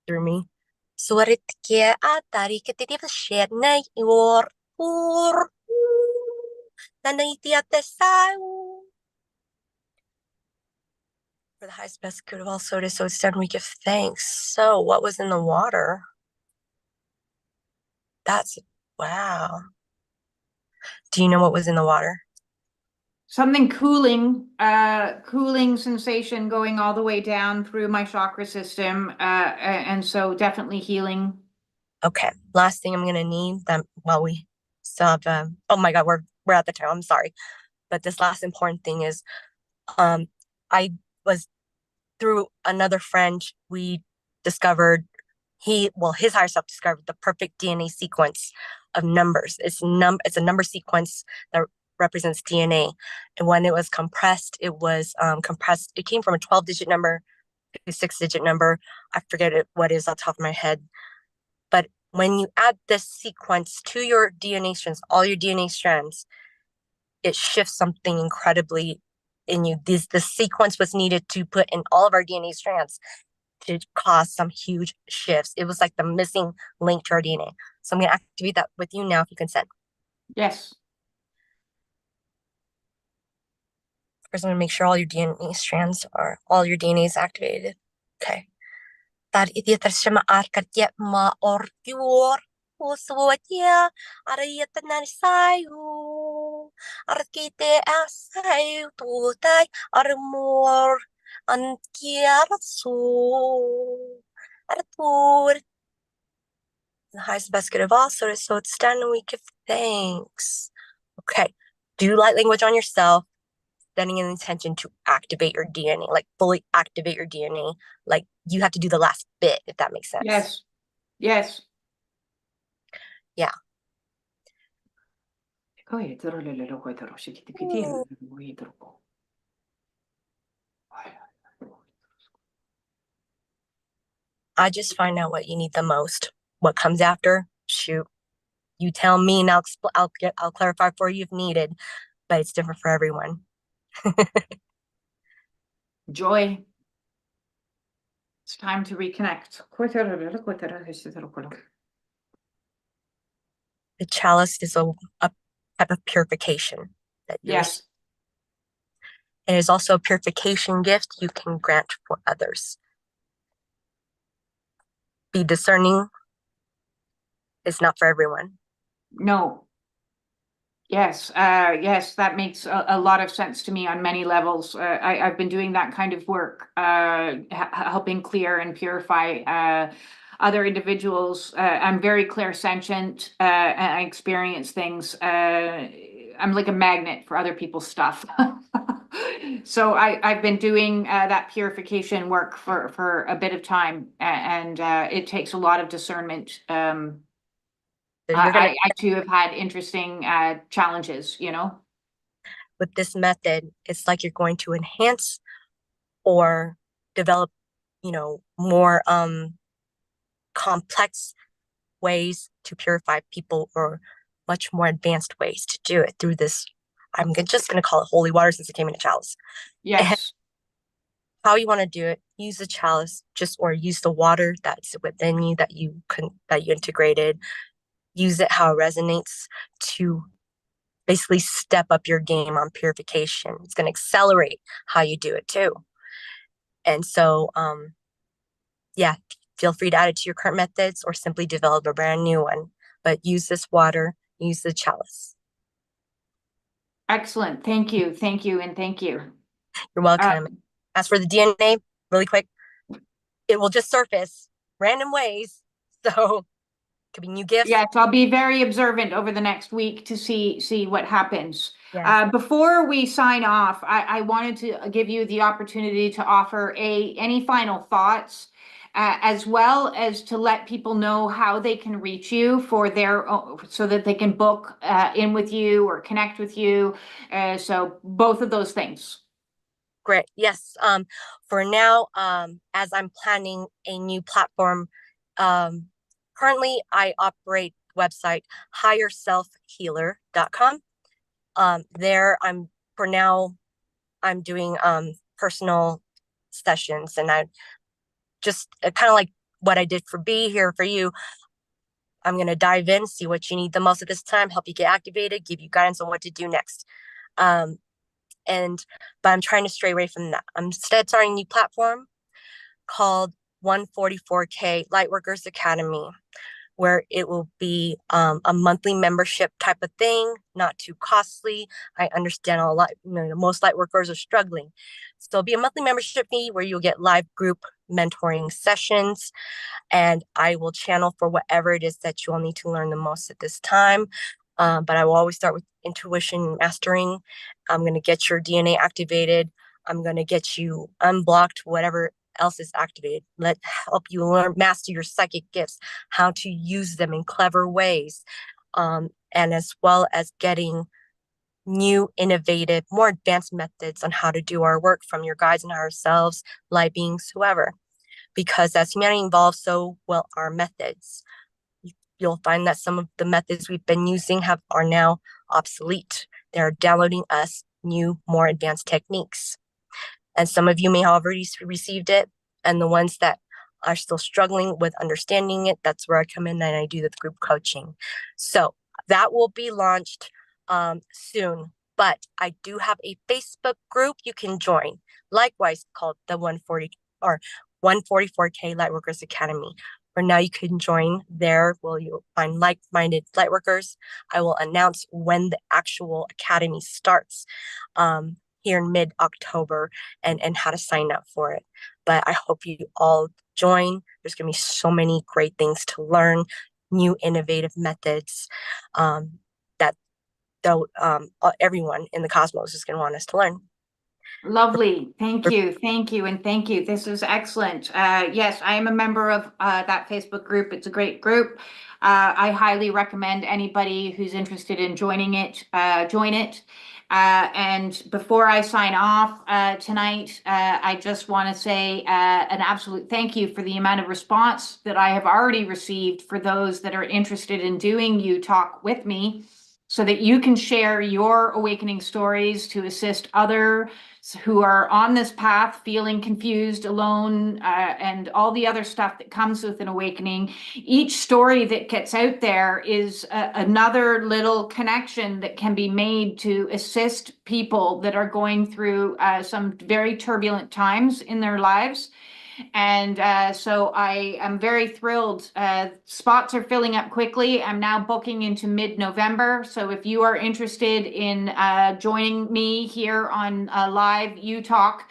Through me. For the highest best good of all so it is, so it's done, we give thanks. So what was in the water? That's wow. Do you know what was in the water? something cooling sensation going all the way down through my chakra system. And so definitely healing. Okay. Last thing I'm gonna need them while we still have oh my God, we're at the time. I'm sorry. But this last important thing is I was through another friend, we discovered his higher self discovered the perfect DNA sequence of numbers. It's a number sequence that represents DNA. And when it was compressed, it came from a 12-digit number to a 6-digit number. I forget what it is off the top of my head. But when you add this sequence to your DNA strands, all your DNA strands, it shifts something incredibly in you. The sequence was needed to put in all of our DNA strands to cause some huge shifts. It was like the missing link to our DNA. So I'm going to activate that with you now if you consent. Yes. First, I'm going to make sure all your DNA is activated. Okay. Tar iti tershama arkat ma ortior uswotia arayatan sayu arkite asayu tutai armor ankiarsu artur the highest best good of all, so it's done and we give thanks. Okay. Do light language on yourself, setting an intention to activate your DNA, like fully activate your DNA. Like you have to do the last bit, if that makes sense. Yes. Yes. Yeah. I just find out what you need the most. What comes after, shoot. You tell me and I'll clarify for you if needed, but it's different for everyone. Joy. It's time to reconnect. The chalice is a type of purification that you receive. Yes. It is also a purification gift you can grant for others. Be discerning. It's not for everyone. No. Yes. Yes, that makes a lot of sense to me on many levels. I've been doing that kind of work, helping clear and purify other individuals. I'm very clairsentient, and I experience things. I'm like a magnet for other people's stuff. So I've been doing that purification work for a bit of time, and it takes a lot of discernment. So you're gonna I too have had interesting challenges, with this method, it's like you're going to enhance or develop, more complex ways to purify people or much more advanced ways to do it through this. I'm just going to call it holy water since it came in a chalice. And Yes. how you want to do it, use the chalice or use the water that's within you that you integrated. Use it how it resonates to basically step up your game on purification. It's going to accelerate how you do it too. And so, yeah, feel free to add it to your current methods or simply develop a brand new one. But use this water, use the chalice. Excellent. Thank you. Thank you. And thank you. You're welcome. As for the DNA, really quick, it will just surface random ways. So could be new gifts. Yes, I'll be very observant over the next week to see what happens. Yes. Before we sign off, I wanted to give you the opportunity to offer any final thoughts, as well as to let people know how they can reach you so that they can book in with you or connect with you. So both of those things. Great. Yes. For now, as I'm planning a new platform, currently I operate website higherselfhealer.com. There I'm doing personal sessions, and I just kind of like what I did for B here for you. I'm going to dive in, see what you need the most at this time, help you get activated, give you guidance on what to do next. But I'm trying to stray away from that. I'm instead starting a new platform called 144K Lightworkers Academy, where it will be a monthly membership type of thing, not too costly. I understand a lot, most light workers are struggling. So it'll be a monthly membership fee where you'll get live group mentoring sessions, and I will channel for whatever it is that you all need to learn the most at this time. But I will always start with intuition mastering. I'm going to get your DNA activated. I'm going to get you unblocked, whatever else is activated. Help you learn, master your psychic gifts, how to use them in clever ways, and as well as getting new, innovative, more advanced methods on how to do our work from your guides and ourselves, light beings, whoever. Because as humanity evolves, so will our methods. You'll find that some of the methods we've been using are now obsolete. They're downloading us new, more advanced techniques. And some of you may have already received it. And the ones that are still struggling with understanding it, that's where I come in and I do the group coaching. So that will be launched soon. But I do have a Facebook group you can join, likewise called the 144K Lightworkers Academy. For now, you can join there. You'll find like-minded lightworkers. I will announce when the actual academy starts here in mid-October and how to sign up for it. But I hope you all join. There's going to be so many great things to learn, new innovative methods that everyone in the cosmos is going to want us to learn. Lovely. Thank you. Thank you. And thank you. This is excellent. Yes, I am a member of that Facebook group. It's a great group. I highly recommend anybody who's interested in joining it, join it. And before I sign off tonight, I just want to say an absolute thank you for the amount of response that I have already received for those that are interested in doing You Talk with me, so that you can share your awakening stories to assist others who are on this path, feeling confused, alone, and all the other stuff that comes with an awakening. Each story that gets out there is another little connection that can be made to assist people that are going through some very turbulent times in their lives. And so I am very thrilled. Spots are filling up quickly. I'm now booking into mid-November. So if you are interested in joining me here on live You Talk,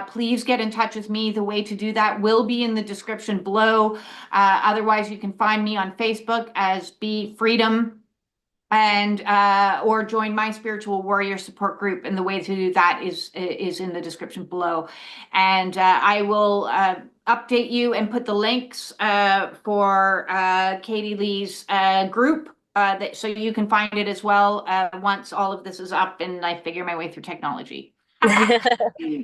please get in touch with me. The way to do that will be in the description below. Otherwise, you can find me on Facebook as Be Freedom, and or join my spiritual warrior support group, and the way to do that is in the description below. And I will update you and put the links for Katie Lee's group so you can find it as well once all of this is up and I figure my way through technology.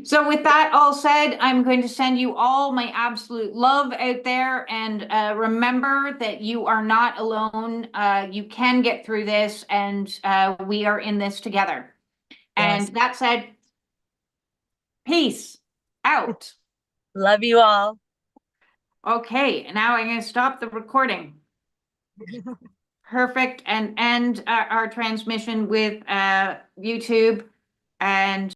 So with that all said, I'm going to send you all my absolute love out there, and remember that you are not alone. You can get through this, and we are in this together. And Yes. that said, peace out. Love you all. Okay, now I'm going to stop the recording. Perfect, and end our transmission with YouTube. And